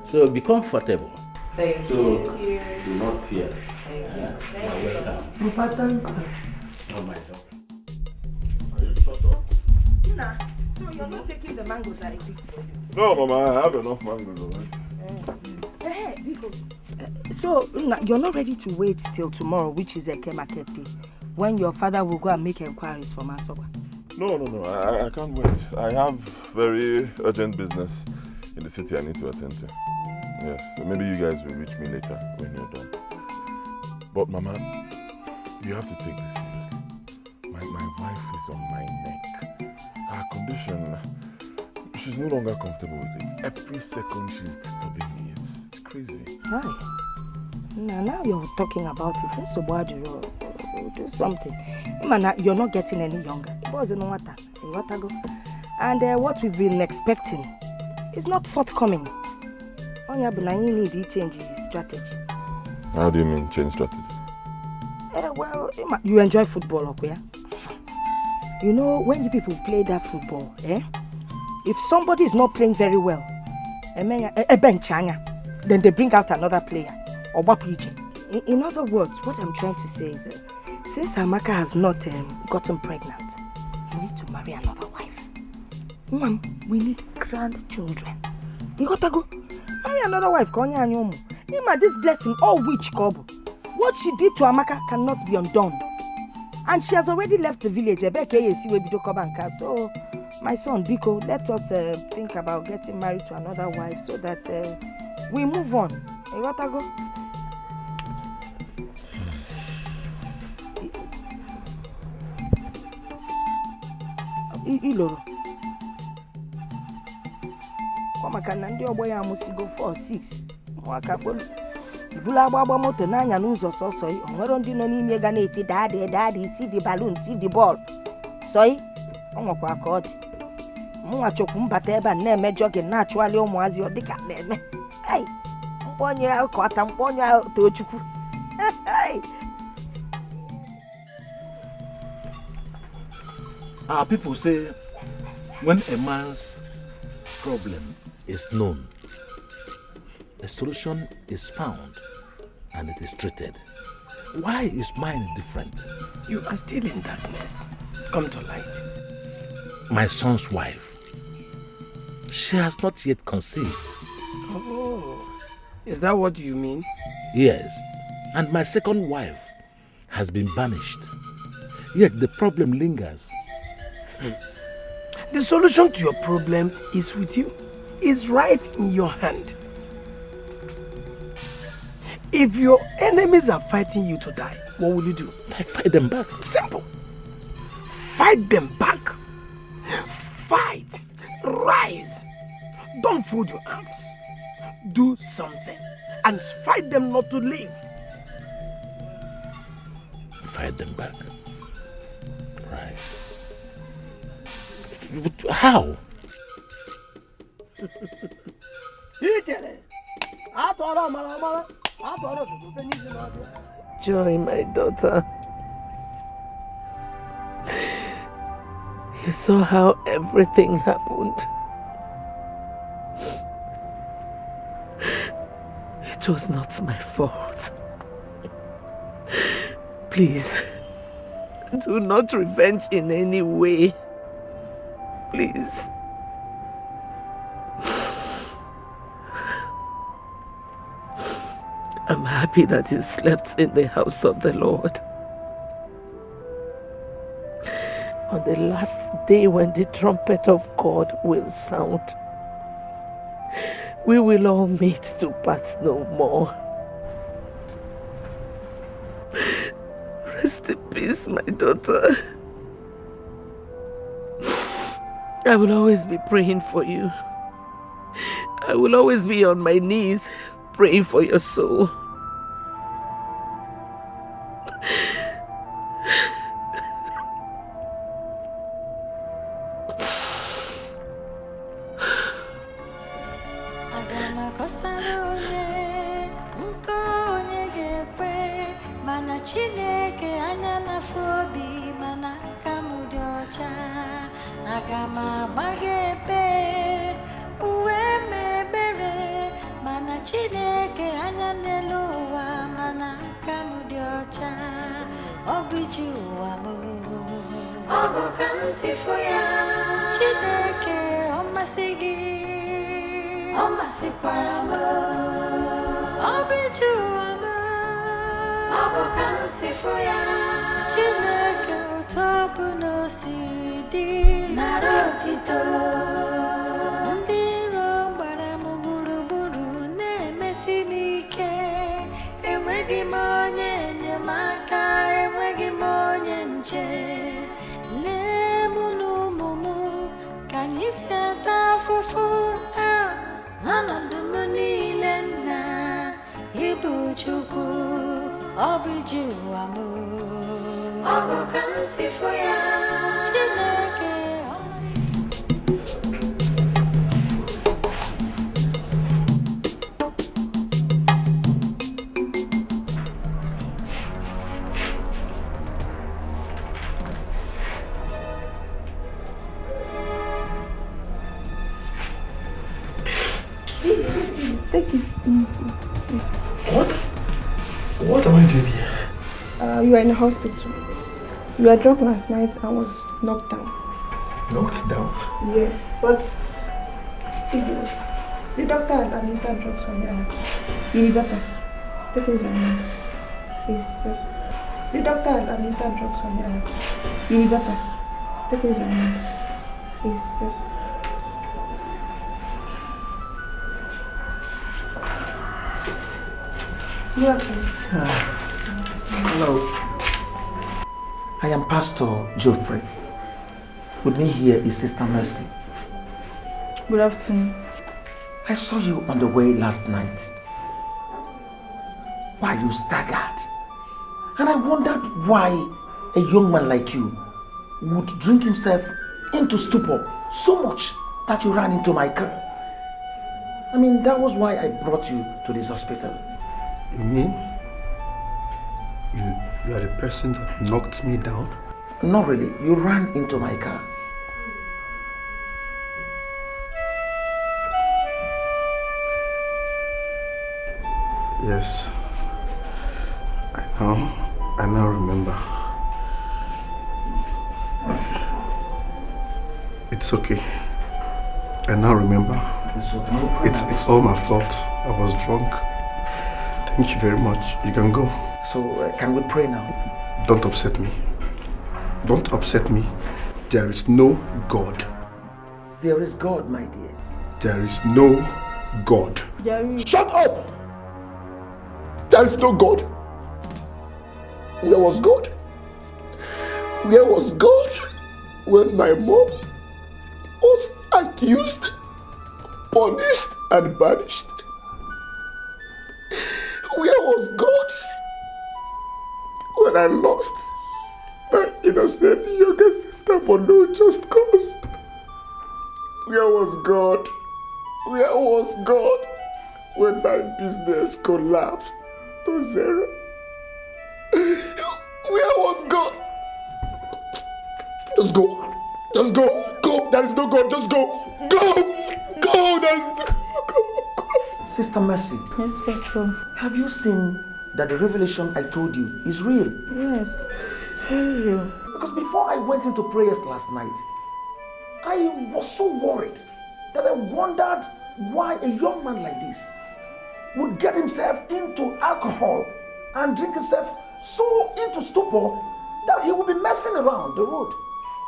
So be comfortable. Thank you. you. Do not fear. Thank you. You're welcome. Important, sir. Oh my God. Nah, so you're not taking the mangoes that I picked for you? No, Mama, I have enough mangoes. So, you're not ready to wait till tomorrow, which is Eke Market Day, when your father will go and make inquiries for Masoba? No, I can't wait. I have very urgent business in the city I need to attend to. Yes, so maybe you guys will reach me later when you're done. But Mama, you have to take this seriously. My wife is on my neck. Her condition, she's no longer comfortable with it. Every second she's disturbing me. It's crazy. Hi. Now you're talking about it. So do something. You're not getting any younger. And what we've been expecting is not forthcoming. You need to change strategy. How do you mean change strategy? Well, you enjoy football, okay? You know, when you people play that football, if somebody is not playing very well, then they bring out another player. In other words, what I'm trying to say is, since Amaka has not gotten pregnant, you need to marry another wife. Mom, we need grandchildren. You gotta go marry another wife. This blessing, all which Kobo. What she did to Amaka cannot be undone. And she has already left the village. So, my son, Biko, let us think about getting married to another wife so that we move on. You gotta go. Iloro. Kwamakana ndi ogbo ya musigo 4-6. Mwakabolu. Ibula agba moto n'anya n'ụzọ sọsọ yi. Onwero ndị nọ n'ime ga na-eti daddy, see the balloon, see the ball. Soyi, onwekwa aka ọ dị. Mụnwa chokwu mbata ebe a na-eme jogging na-achụgharị ụmụazị ọ dịka na-eme. Ai, mkponye akọta mkponye Tochukwu. Ai. Our people say when a man's problem is known, a solution is found and it is treated. Why is mine different? You are still in darkness. Come to light. My son's wife, she has not yet conceived. Oh, is that what you mean? Yes, and my second wife has been banished. Yet the problem lingers. The solution to your problem is with you. It's right in your hand. If your enemies are fighting you to die, what will you do? I fight them back. Simple. Fight them back. Fight. Rise. Don't fold your arms. Do something. And fight them not to leave. Fight them back. Right. How? Joy, my daughter. You saw how everything happened. It was not my fault. Please, do not revenge in any way. Please. I'm happy that you slept in the house of the Lord. On the last day when the trumpet of God will sound, we will all meet to part no more. Rest in peace, my daughter. I will always be praying for you. I will always be on my knees praying for your soul. Chineke anya na fobi mana kamu dị ọcha aga m agba gị ebe uwe mebere mana Chineke anya n'elu ụwa mana kamu dị ọcha ọ bụ iji ụwa m ọ bụ ka m si fụ ya Chineke ọ masị gị ọ masịkwara m ọ bụ iji ụwa m ọ bụ ka m si fụ ya Chineke ụtọ bụ n'osi dị nara otito ndị iro gbara m gburugburu na-emesi m ike enweghị m onye enyemaka enweghị m onye nche lee mụ na ụmụ m ka anyị si ata afụfụ n'ọnọdụ m niile nna ịbụ Chukwu ọ bụ iji ụwa m ọ bụ ka m si fụ ya Chineke Take it easy. What am I doing here? You are in the hospital. You were drunk last night and was knocked down. Knocked down? Yes, but easy. The doctor has administered drugs from your hand. You need better. Take it easy. Please. The doctor has administered drugs from your hand. You need better. Take it easy. Please. Hello. I am Pastor Geoffrey. With me here is Sister Mercy. Good afternoon. I saw you on the way last night while you staggered. And I wondered why a young man like you would drink himself into stupor so much that you ran into my car. I mean, that was why I brought you to this hospital. You mean you are the person that knocked me down? Not really. You ran into my car. Yes. I now remember. Okay. It's okay. I now remember. It's all my fault. I was drunk. Thank you very much. You can go. So, can we pray now? Don't upset me. Don't upset me. There is no God. There is God, my dear. There is no God. Shut up! There is no God. Where was God? Where was God when my mom was accused, punished, and banished? Where was God when I lost my innocent younger sister for no just cause? Where was God? Where was God when my business collapsed to zero? Where was God? Just go. Just go. Go. There is no God. Just go. Go. Go. There is go. Sister Mercy. Yes, Pastor. Have you seen that the revelation I told you is real? Yes, it's very real. Because before I went into prayers last night, I was so worried that I wondered why a young man like this would get himself into alcohol and drink himself so into stupor that he would be messing around the road.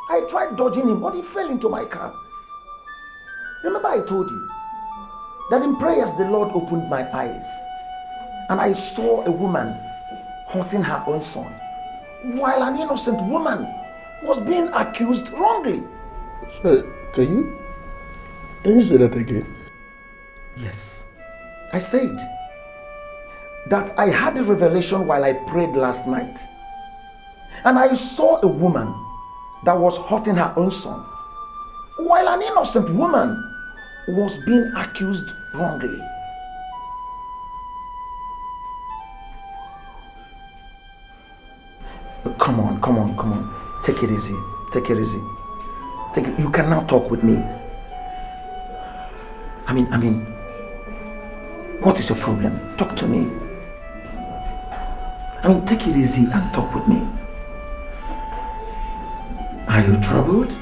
I tried dodging him, but he fell into my car. Remember I told you that in prayers the Lord opened my eyes and I saw a woman hurting her own son while an innocent woman was being accused wrongly. Sorry, can you say that again? Yes. I said that I had a revelation while I prayed last night. And I saw a woman that was hurting her own son while an innocent woman was being accused wrongly. Come on. Take it easy. You can now talk with me. I mean, what is your problem? Talk to me. Take it easy and talk with me. Are you troubled?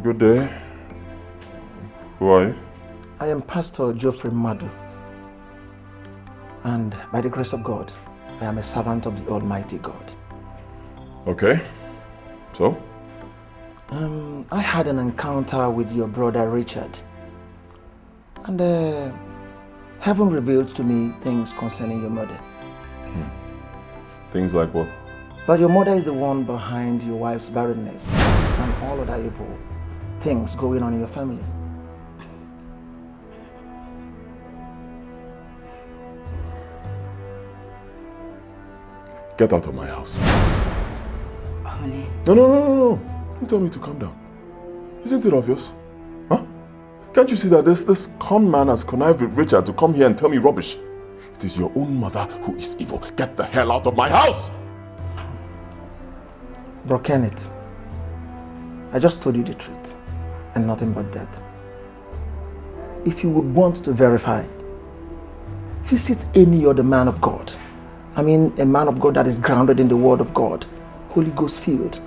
Good day. Who are you? I am Pastor Geoffrey Madu. And by the grace of God, I am a servant of the Almighty God. Okay. So? I had an encounter with your brother Richard. And heaven revealed to me things concerning your mother. Things like what? That your mother is the one behind your wife's barrenness and all other evil things going on in your family. Get out of my house. Honey. No. Don't tell me to calm down. Isn't it obvious? Huh? Can't you see that this con man has connived with Richard to come here and tell me rubbish? It is your own mother who is evil. Get the hell out of my house! Bro Kenneth, I just told you the truth and nothing but that. If you would want to verify, visit any other man of God. I mean, a man of God that is grounded in the Word of God, Holy Ghost filled,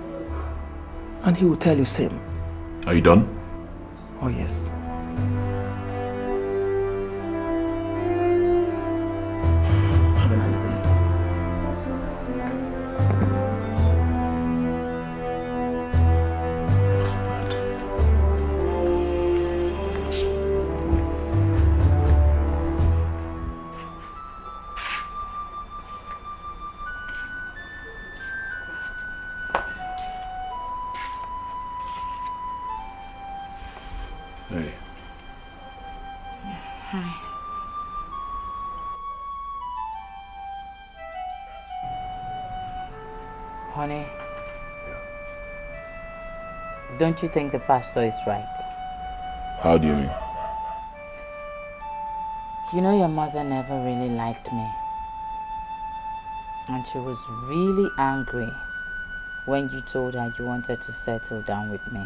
and he will tell you same. Are you done? Oh yes. Have a nice day. Bastard. Hey. Hi. Honey, don't you think the pastor is right? How do you mean? You know your mother never really liked me. And she was really angry when you told her you wanted to settle down with me.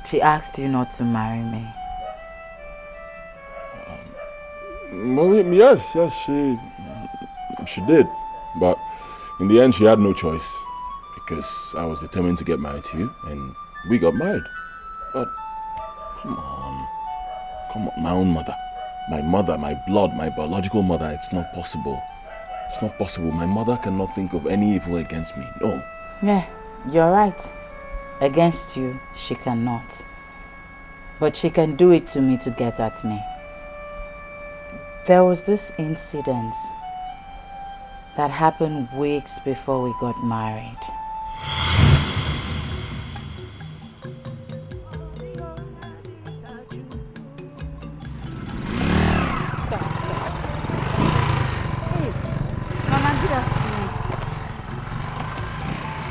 She asked you not to marry me. Yes, she did. But in the end, she had no choice. Because I was determined to get married to you, and we got married. But, come on, my own mother. My mother, my blood, my biological mother, it's not possible. It's not possible. My mother cannot think of any evil against me, no. Yeah, you're right. Against you, she cannot. But she can do it to me to get at me. There was this incident that happened weeks before we got married.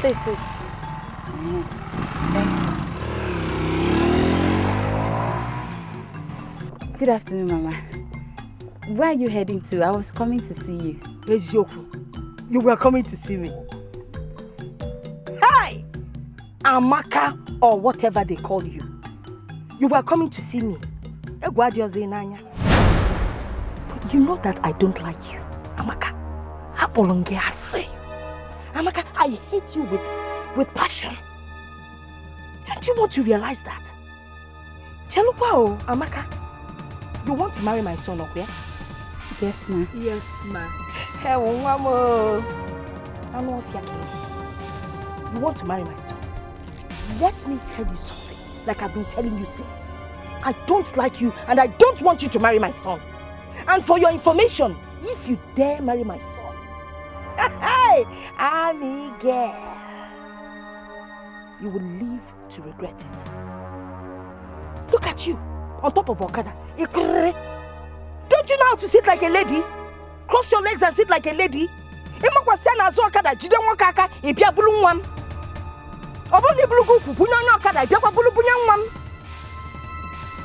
Take. Thank you. Good afternoon, Mama. Where are you heading to? I was coming to see you. Ezioku, you were coming to see me. Hi! Amaka, or whatever they call you. You were coming to see me. But you know that I don't like you, Amaka. Amaka, I hate you with passion. Don't you want to realize that? Chelupao, Amaka, you want to marry my son, okay? Yes, ma. Yes, ma. Hey, mama. I know if you want to marry my son. Let me tell you something, like I've been telling you since. I don't like you, and I don't want you to marry my son. And for your information, if you dare marry my son, hey, amiga, you will live to regret it. Look at you, on top of Okada. Don't you know how to sit like a lady? Cross your legs and sit like a lady.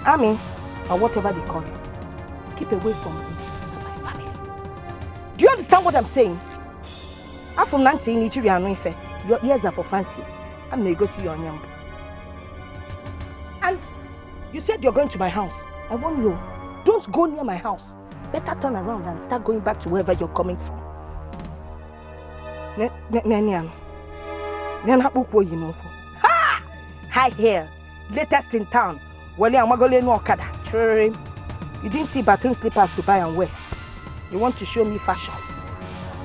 Ami, or whatever they call you, keep away from me and my family. Do you understand what I'm saying? I'm from Nancy in Nigeria. Your ears are for fancy. I'm going to go see your nyambo. And you said you're going to my house. I warn you, don't go near my house. Better turn around and start going back to wherever you're coming from. Ha! High hair, latest in town. You didn't see bathroom slippers to buy and wear. You want to show me fashion.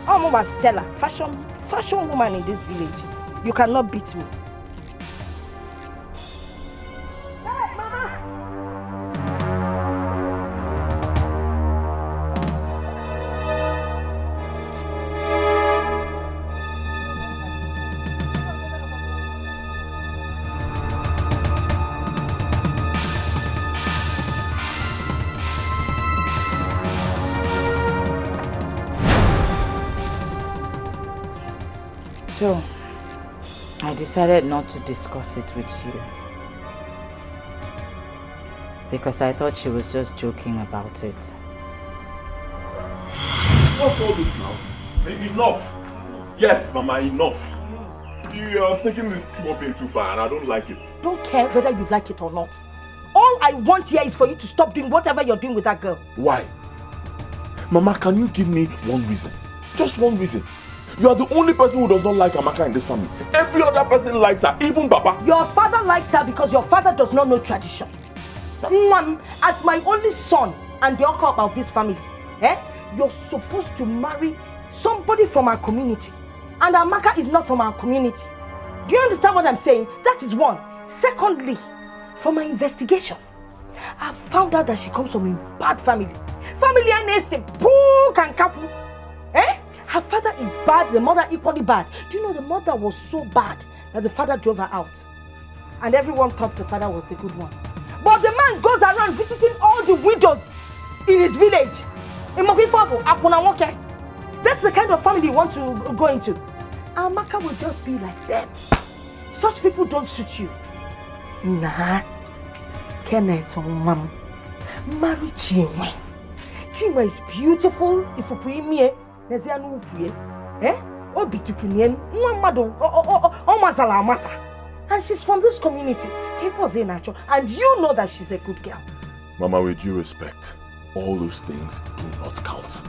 I'm about Stella, fashion woman in this village. You cannot beat me. So, I decided not to discuss it with you. Because I thought she was just joking about it. What's all this now? Enough! Yes, Mama, enough. You are taking this small thing too far and I don't like it. Don't care whether you like it or not. All I want here is for you to stop doing whatever you're doing with that girl. Why? Mama, can you give me one reason? Just one reason. You are the only person who does not like Amaka in this family. Every other person likes her, even Papa. Your father likes her because your father does not know tradition. As my only son and the uncle of this family, you're supposed to marry somebody from our community. And Amaka is not from our community. Do you understand what I'm saying? That is one. Secondly, from my investigation, I found out that she comes from a bad family. Family and Kapu. Her father is bad, the mother equally bad. Do you know the mother was so bad that the father drove her out? And everyone thought the father was the good one. But the man goes around visiting all the widows in his village. That's the kind of family you want to go into. Amaka will just be like them. Such people don't suit you. Nah. Kenneth, mom. Marry Chinwe. Chinwe is beautiful. If you put me, and she's from this community. And you know that she's a good girl. Mama, with due respect, all those things do not count.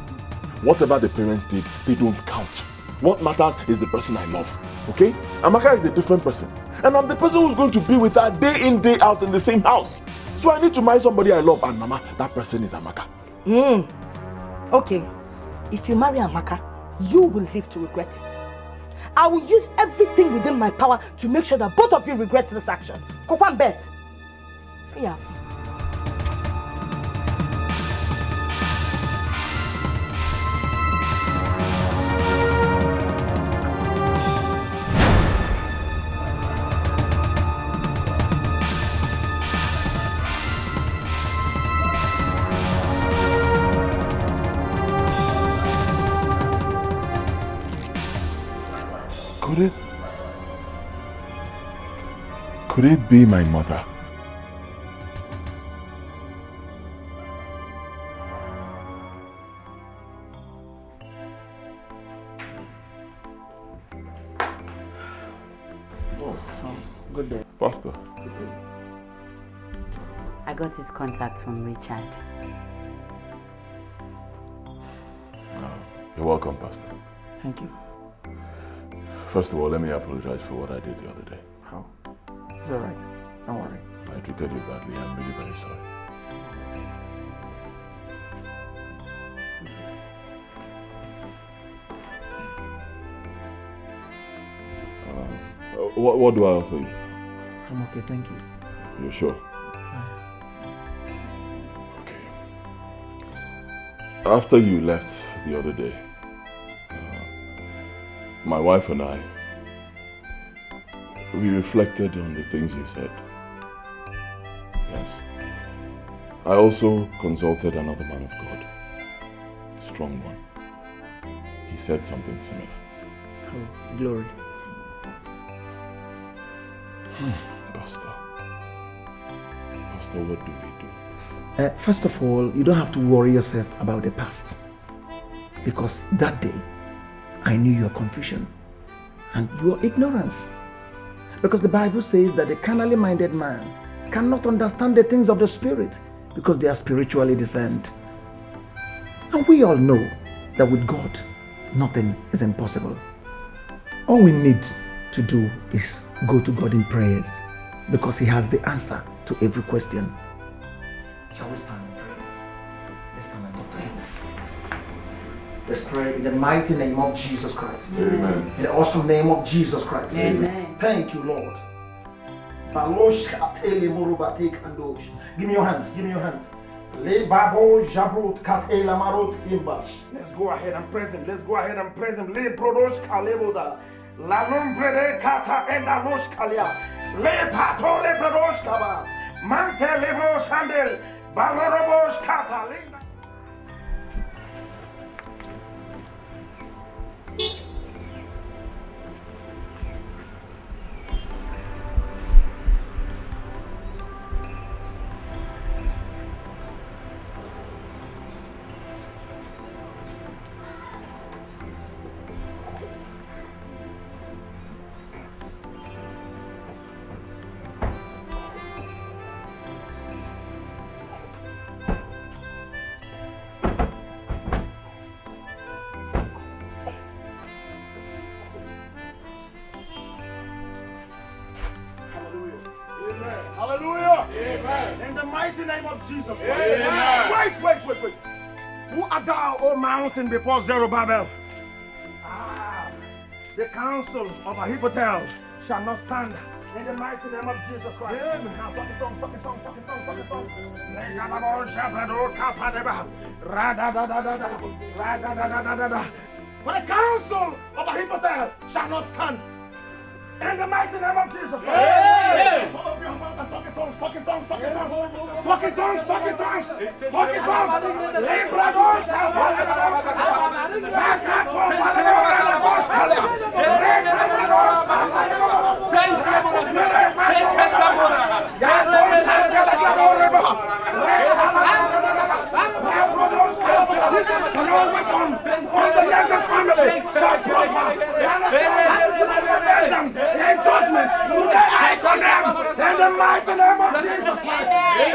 Whatever the parents did, they don't count. What matters is the person I love. Okay? Amaka is a different person. And I'm the person who's going to be with her day in, day out in the same house. So I need to marry somebody I love. And Mama, that person is Amaka. Okay. If you marry Amaka, you will live to regret it. I will use everything within my power to make sure that both of you regret this action. Kokwan bet. Yeah. Could it be my mother? Good day. Pastor. I got his contact from Richard. You're welcome, Pastor. Thank you. First of all, let me apologize for what I did the other day. How? It's alright. Don't worry. I treated you badly. I'm really very sorry. What do I offer you? I'm okay, thank you. You're sure? Okay. After you left the other day, my wife and I, we reflected on the things you said. Yes. I also consulted another man of God, a strong one. He said something similar. Oh, glory. Pastor, what do we do? First of all, you don't have to worry yourself about the past. Because that day, I knew your confusion and your ignorance. Because the Bible says that the carnally minded man cannot understand the things of the Spirit because they are spiritually discerned. And we all know that with God, nothing is impossible. All we need to do is go to God in prayers because He has the answer to every question. Shall we stand in prayers? Let's stand and talk to Him. Let's pray in the mighty name of Jesus Christ. Amen. In the awesome name of Jesus Christ. Amen. Thank you, Lord. Give me your hands. Give me your hands. Let's go ahead and praise Him. Let's go ahead and praise Him. Le brodosh kaleboda. La lumbre kata enda losh kalia. Le pato le brodosh kaba. Mante lebro shandel. Balorobosh kata. Hallelujah. Amen. In the mighty name of Jesus Christ. Amen. Wait. Who art thou, O mountain, before Zerubbabel? The counsel of Ahithophel shall not stand. In the mighty name of Jesus Christ. Amen. Now, talking tongues. For the counsel of Ahithophel shall not stand. In the mighty name of Jesus Christ. Amen. Talking tongues. In judgment, today I condemn in the mighty name of Jesus Christ.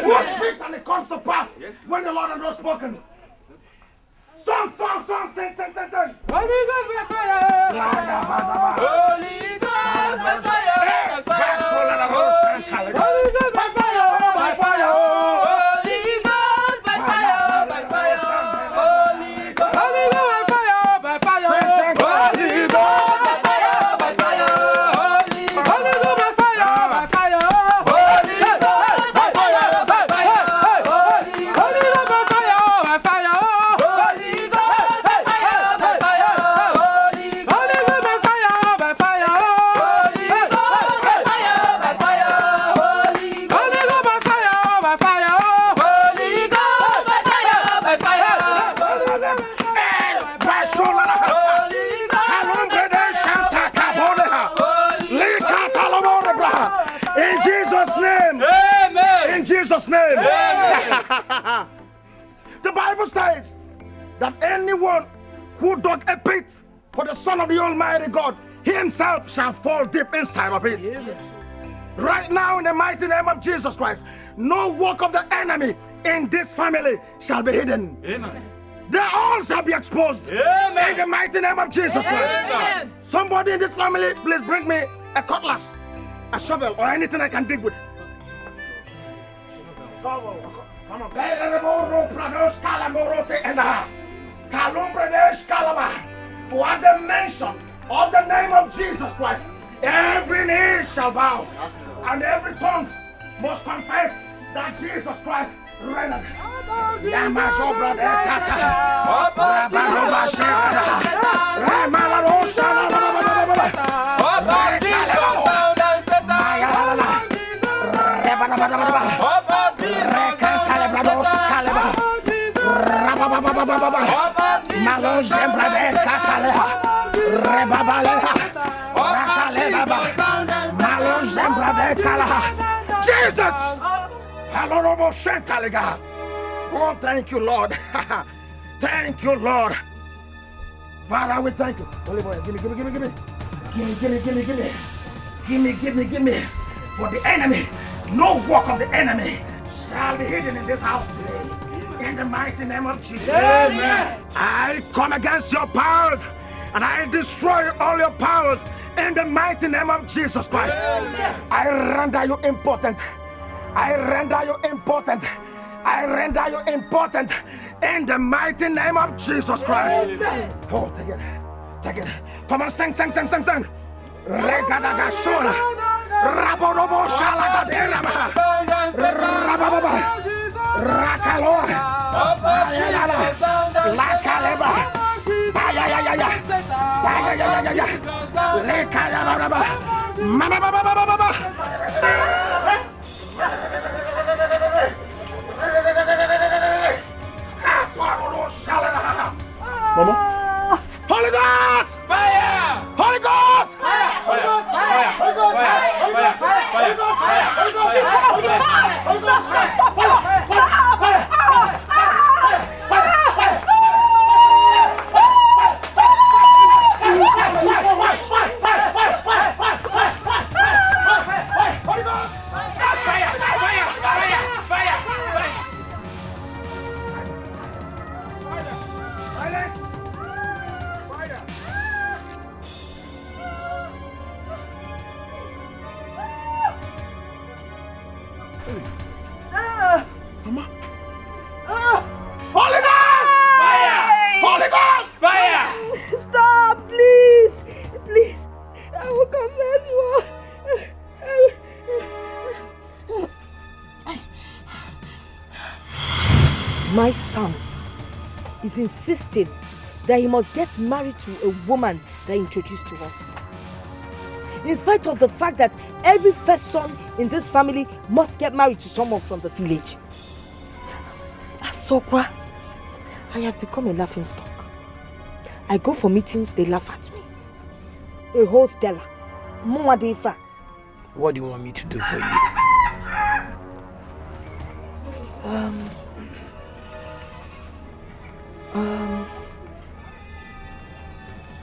Who speaks and it comes to pass when the Lord has not spoken. Sing. Holy God by fire. Holy God by fire. Holy God by fire. Holy God by fire. Fire! Jesus' name. The Bible says that anyone who dug a pit for the Son of the Almighty God, he himself shall fall deep inside of it. Yes. Right now, in the mighty name of Jesus Christ, no work of the enemy in this family shall be hidden. Amen. They all shall be exposed. Amen. In the mighty name of Jesus Christ. Amen. Somebody in this family, please bring me a cutlass, a shovel, or anything I can dig with. For at the mention of the name of Jesus Christ, every knee shall bow, and every tongue must confess that Jesus Christ reigneth. Jesus! Oh, thank you, Lord. Thank you, Lord. Father, we thank you. Holy boy, give me. For the enemy, no work of the enemy shall be hidden in this house today. In the mighty name of Jesus. Amen. I come against your powers and I destroy all your powers in the mighty name of Jesus Christ. Amen. I render you impotent. I render you impotent. I render you impotent in the mighty name of Jesus Christ. Amen. Oh, take it. Come on, sing. Regadaga shona. Raborobo shalagadera. Rababa. Rakaloa. Lakaleba. Mama. Holy Ghost! Fire! Holy Ghost! Fire! Holy Ghost! Fire! Holy Ghost! Fire! Holy Ghost! Fire! Holy Ghost! Fire! Holy Ghost! My son is insisting that he must get married to a woman that he introduced to us. In spite of the fact that every first son in this family must get married to someone from the village. Asokwa, I have become a laughing stock. I go for meetings, they laugh at me. A whole Stella. Mwadefa. What do you want me to do for you?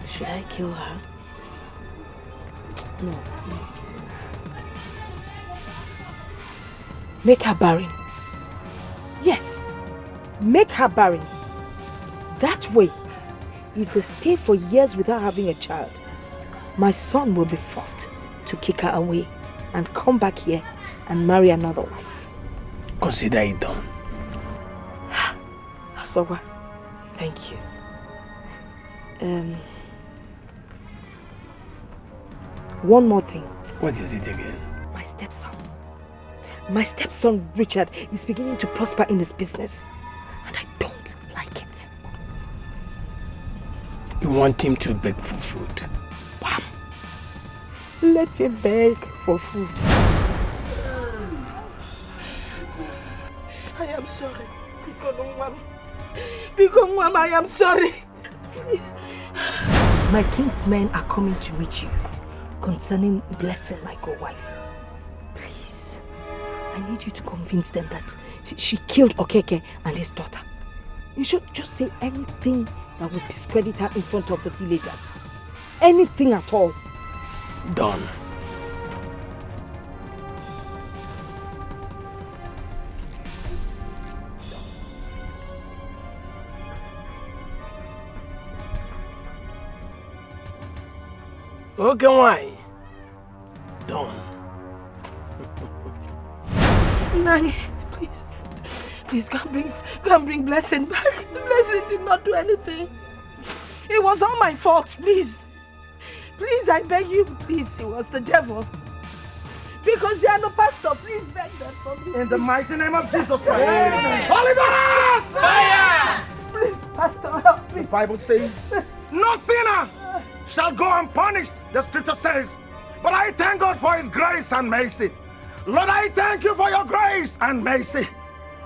Should I kill her? No. Make her barren. Yes, make her barren. That way, if they stay for years without having a child, my son will be forced to kick her away and come back here and marry another wife. Consider it done. Asowa, thank you. One more thing. What is it again? My stepson. My stepson Richard is beginning to prosper in his business, and I don't like it. You want him to beg for food? Bam! Let him beg for food. I am sorry. Mama, I am sorry. Please. My king's men are coming to meet you concerning blessing my co-wife. Please. I need you to convince them that she killed Okeke and his daughter. You should just say anything that would discredit her in front of the villagers. Anything at all. Done. Okay, why? Done. Nani, please. Please go and bring Blessing back. The Blessing did not do anything. It was all my fault, please. Please, I beg you, please. It was the devil. Because you are no pastor, please beg that for me. In the mighty name of Jesus Christ. Amen. Holy Ghost! Fire! Please, Pastor, help me. The Bible says, no sinner shall go unpunished, the scripture says. But I thank God for his grace and mercy. Lord, I thank you for your grace and mercy.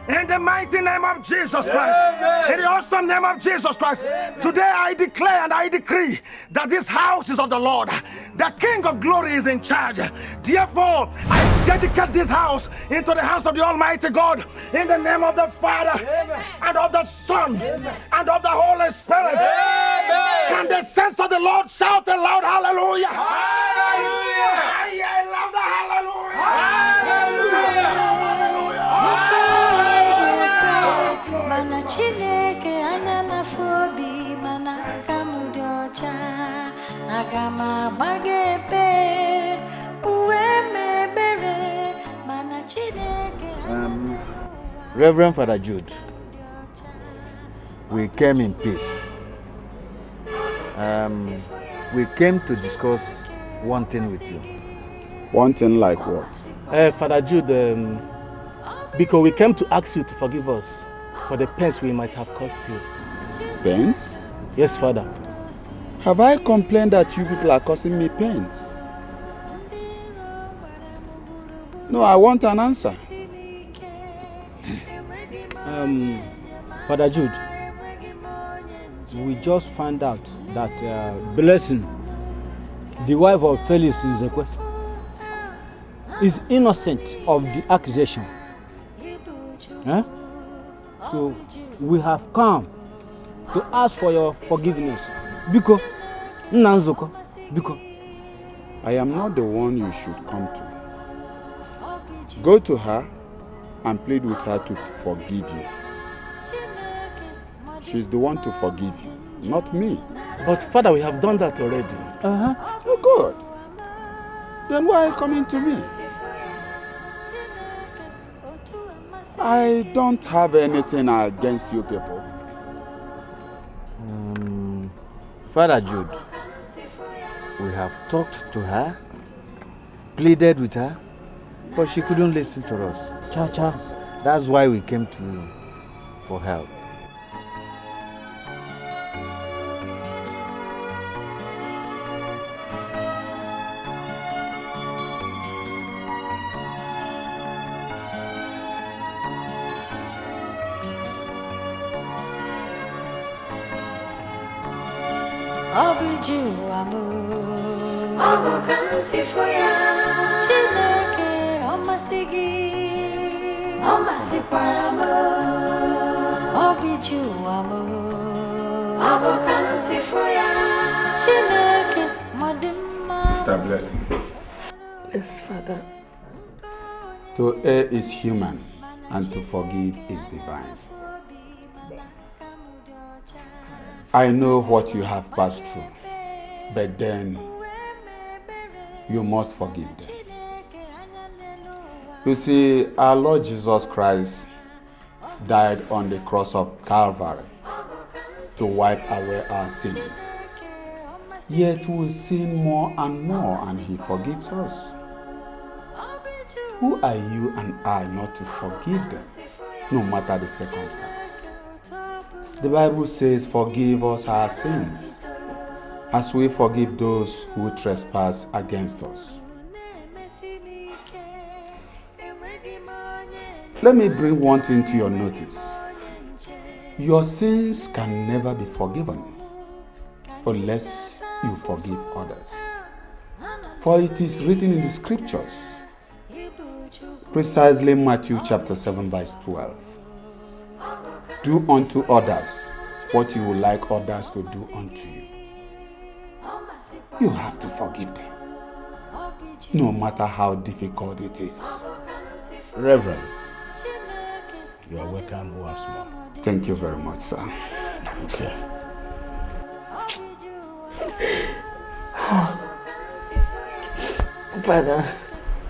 In the mighty name of Jesus Christ. Amen. In the awesome name of Jesus Christ. Amen. Today I declare and I decree that this house is of the Lord. The King of glory is in charge. Therefore, I dedicate this house into the hands of the Almighty God. In the name of the Father, Amen. And of the Son, Amen. And of the Holy Spirit. Amen. Can the saints of the Lord shout a loud hallelujah? Hallelujah! I love the hallelujah! Hallelujah! Mana Chineke anana fobi mana kamudocha agama bagebe uwe mebere mana Chineke. Reverend Father Jude, we came in peace. We came to discuss one thing with you. One thing like what? Father Jude, because we came to ask you to forgive us for the pains we might have caused you. Pains? Yes, Father. Have I complained that you people are causing me pains? No, I want an answer. Father Jude, we just found out that Blessing, the wife of Felix Nzekwe, is innocent of the accusation. So we have come to ask for your forgiveness. Because I am not the one you should come to. Go to her and plead with her to forgive you. She's the one to forgive you, not me. But Father, we have done that already. Oh, good. Then why are you coming to me? I don't have anything against you people. Father Jude, we have talked to her, pleaded with her, but she couldn't listen to us. That's why we came to you for help. Chineke omasigi omasiparamo obijuamo abokansifuya Chineke modima. Sister Blessing. Yes, Father. To err is human, and to forgive is divine. I know what you have passed through, but then you must forgive them. You see, our Lord Jesus Christ died on the cross of Calvary to wipe away our sins. Yet we sin more and more, and He forgives us. Who are you and I not to forgive them, no matter the circumstance? The Bible says, forgive us our sins, as we forgive those who trespass against us. Let me bring one thing to your notice. Your sins can never be forgiven unless you forgive others. For it is written in the scriptures, Precisely Matthew chapter 7 verse 12. Do unto others what you would like others to do unto you. You have to forgive them, no matter how difficult it is. Reverend, you are welcome once more. Thank you very much, sir. Okay. Father.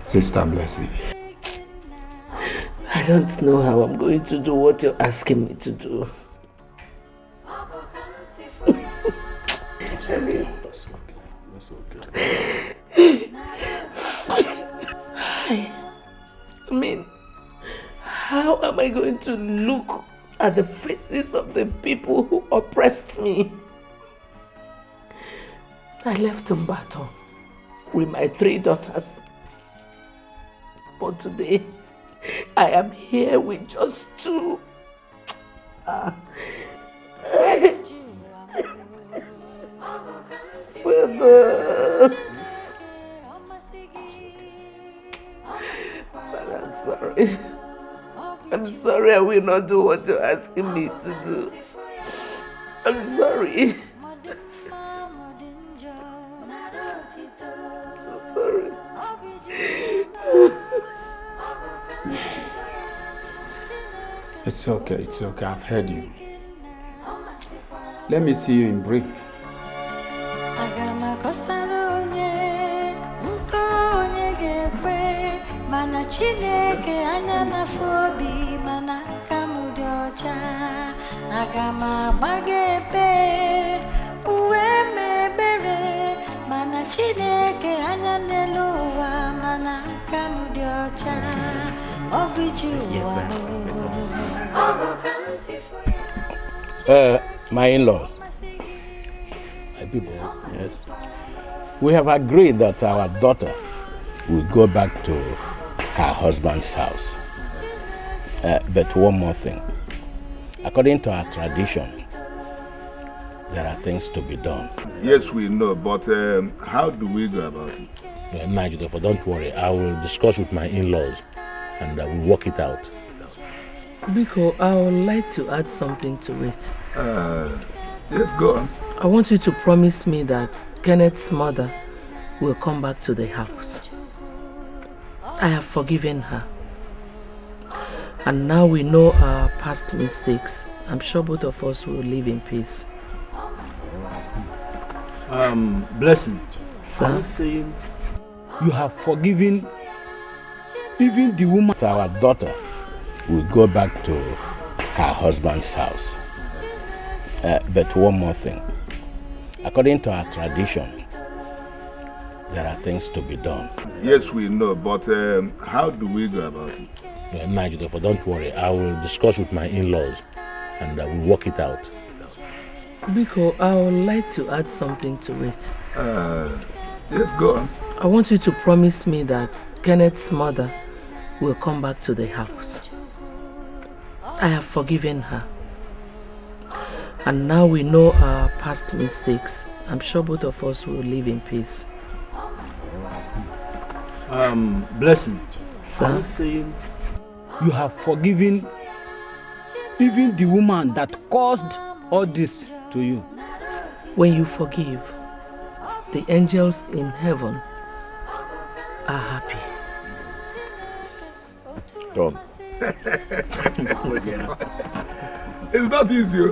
Sister Blessing. I don't know how I'm going to do what you're asking me to do. That's okay. That's okay. I mean, how am I going to look at the faces of the people who oppressed me? I left Mbato with my 3 daughters. But today, I am here with just 2. Father, I'm sorry. I'm sorry I will not do what you're asking me to do. I'm sorry. So sorry. It's okay, it's okay. I've heard you. Let me see you in brief. Mana Chineke anya na fobi mana kamudi ocha agama bagebe uwe mebere mana Chineke anya neluwa mana kamudi ocha obijuwa my in-laws, my people, yes. We have agreed that our daughter will go back to her husband's house. But one more thing. According to our tradition, there are things to be done. Yes, we know, but how do we go about it? Nigel, don't worry. I will discuss with my in-laws and we'll work it out. Biko, I would like to add something to it. Yes, go on. I want you to promise me that Kenneth's mother will come back to the house. I have forgiven her. And now we know our past mistakes. I'm sure both of us will live in peace. Blessing. Sir? Saying you have forgiven even the woman. Our daughter will go back to her husband's house. But one more thing. According to our tradition, there are things to be done. Yes, we know, but how do we go about it? Nigel, don't worry. I will discuss with my in-laws and we'll work it out. Biko, I would like to add something to it. Yes, go on. I want you to promise me that Kenneth's mother will come back to the house. I have forgiven her. And now we know our past mistakes. I'm sure both of us will live in peace. Blessing. Sir? Saying you have forgiven even the woman that caused all this to you. When you forgive, the angels in heaven are happy. Done. It's not easy.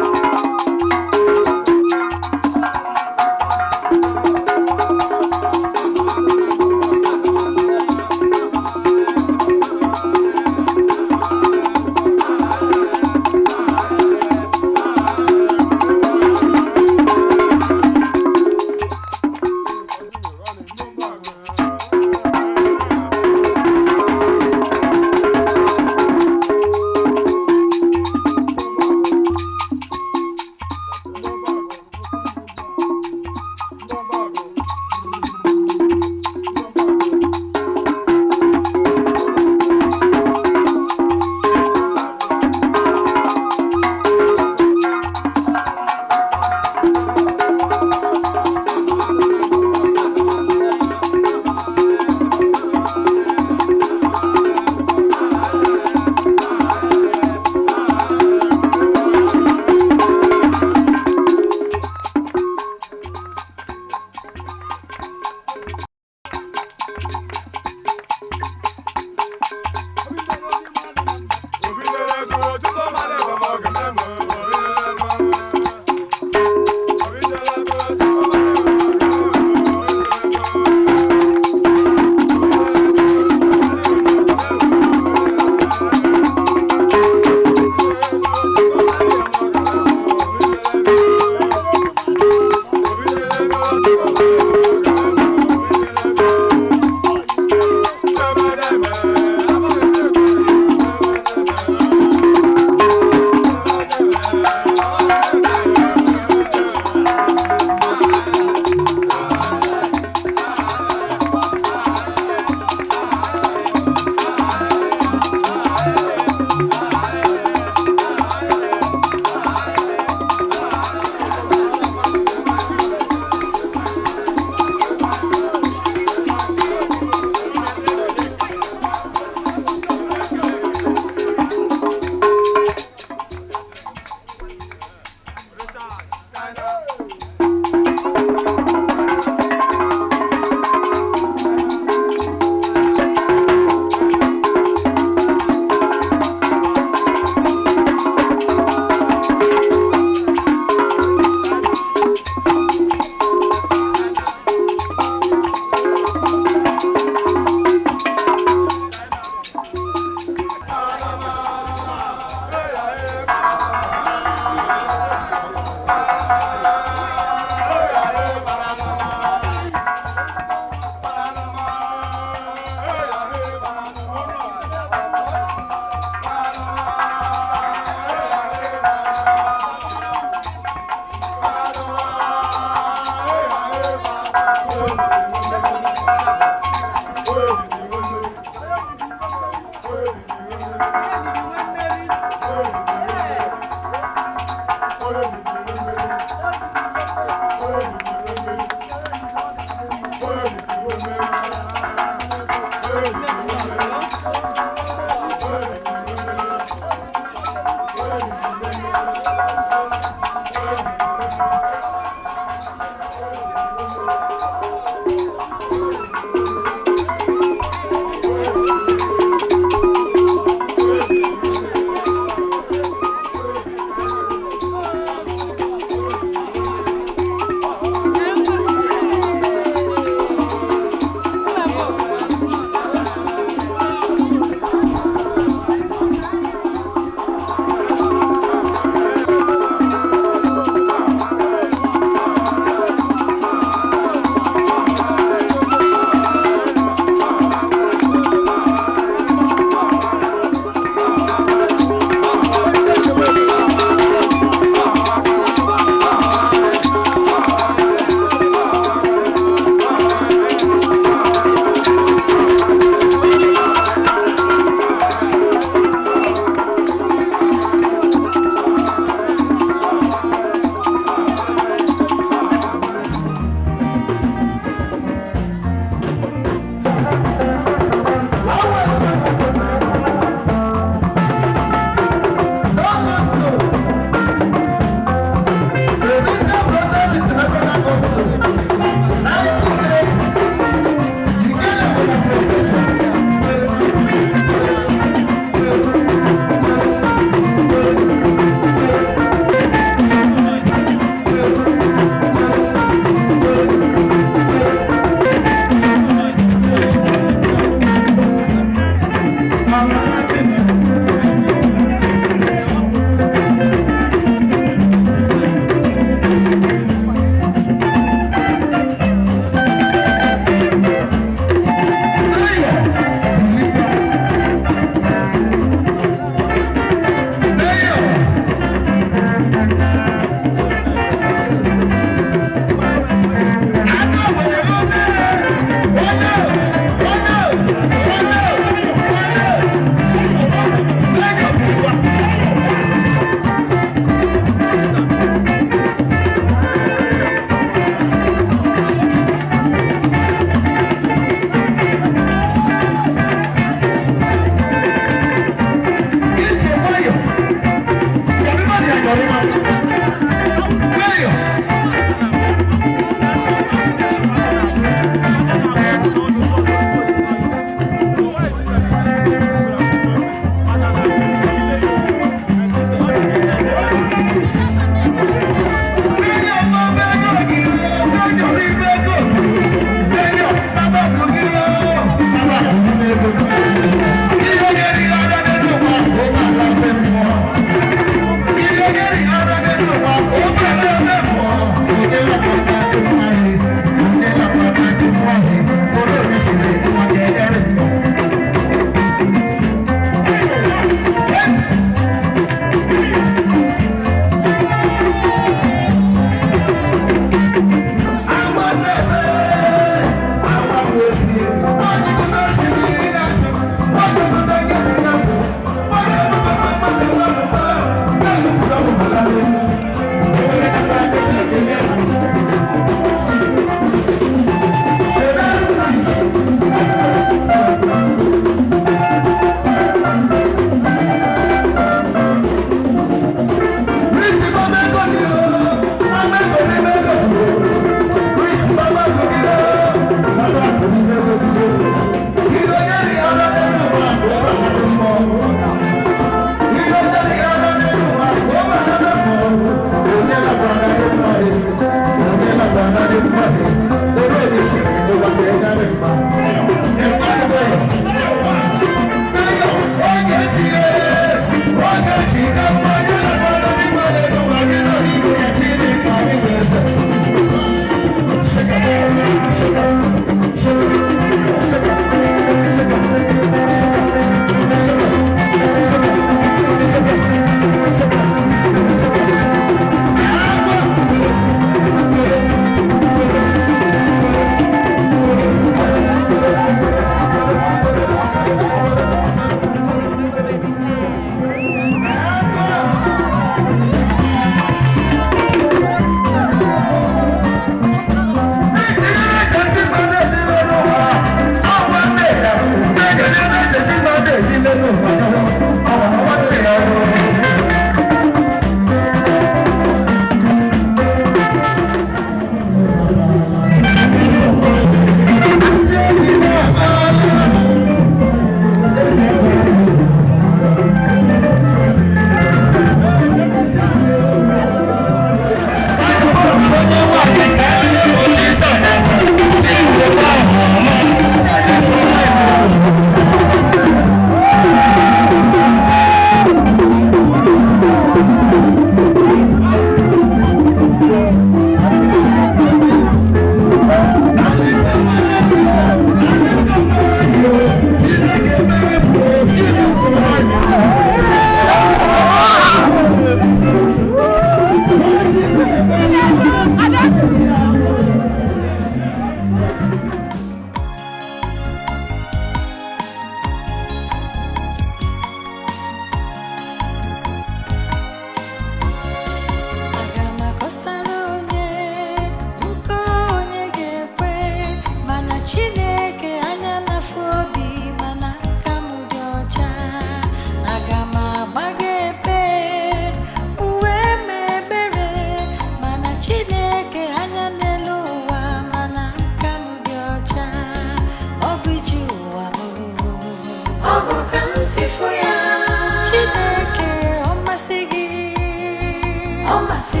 See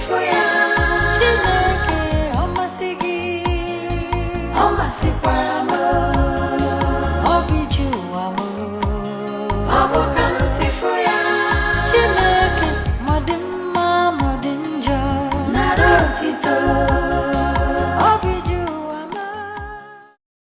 for you.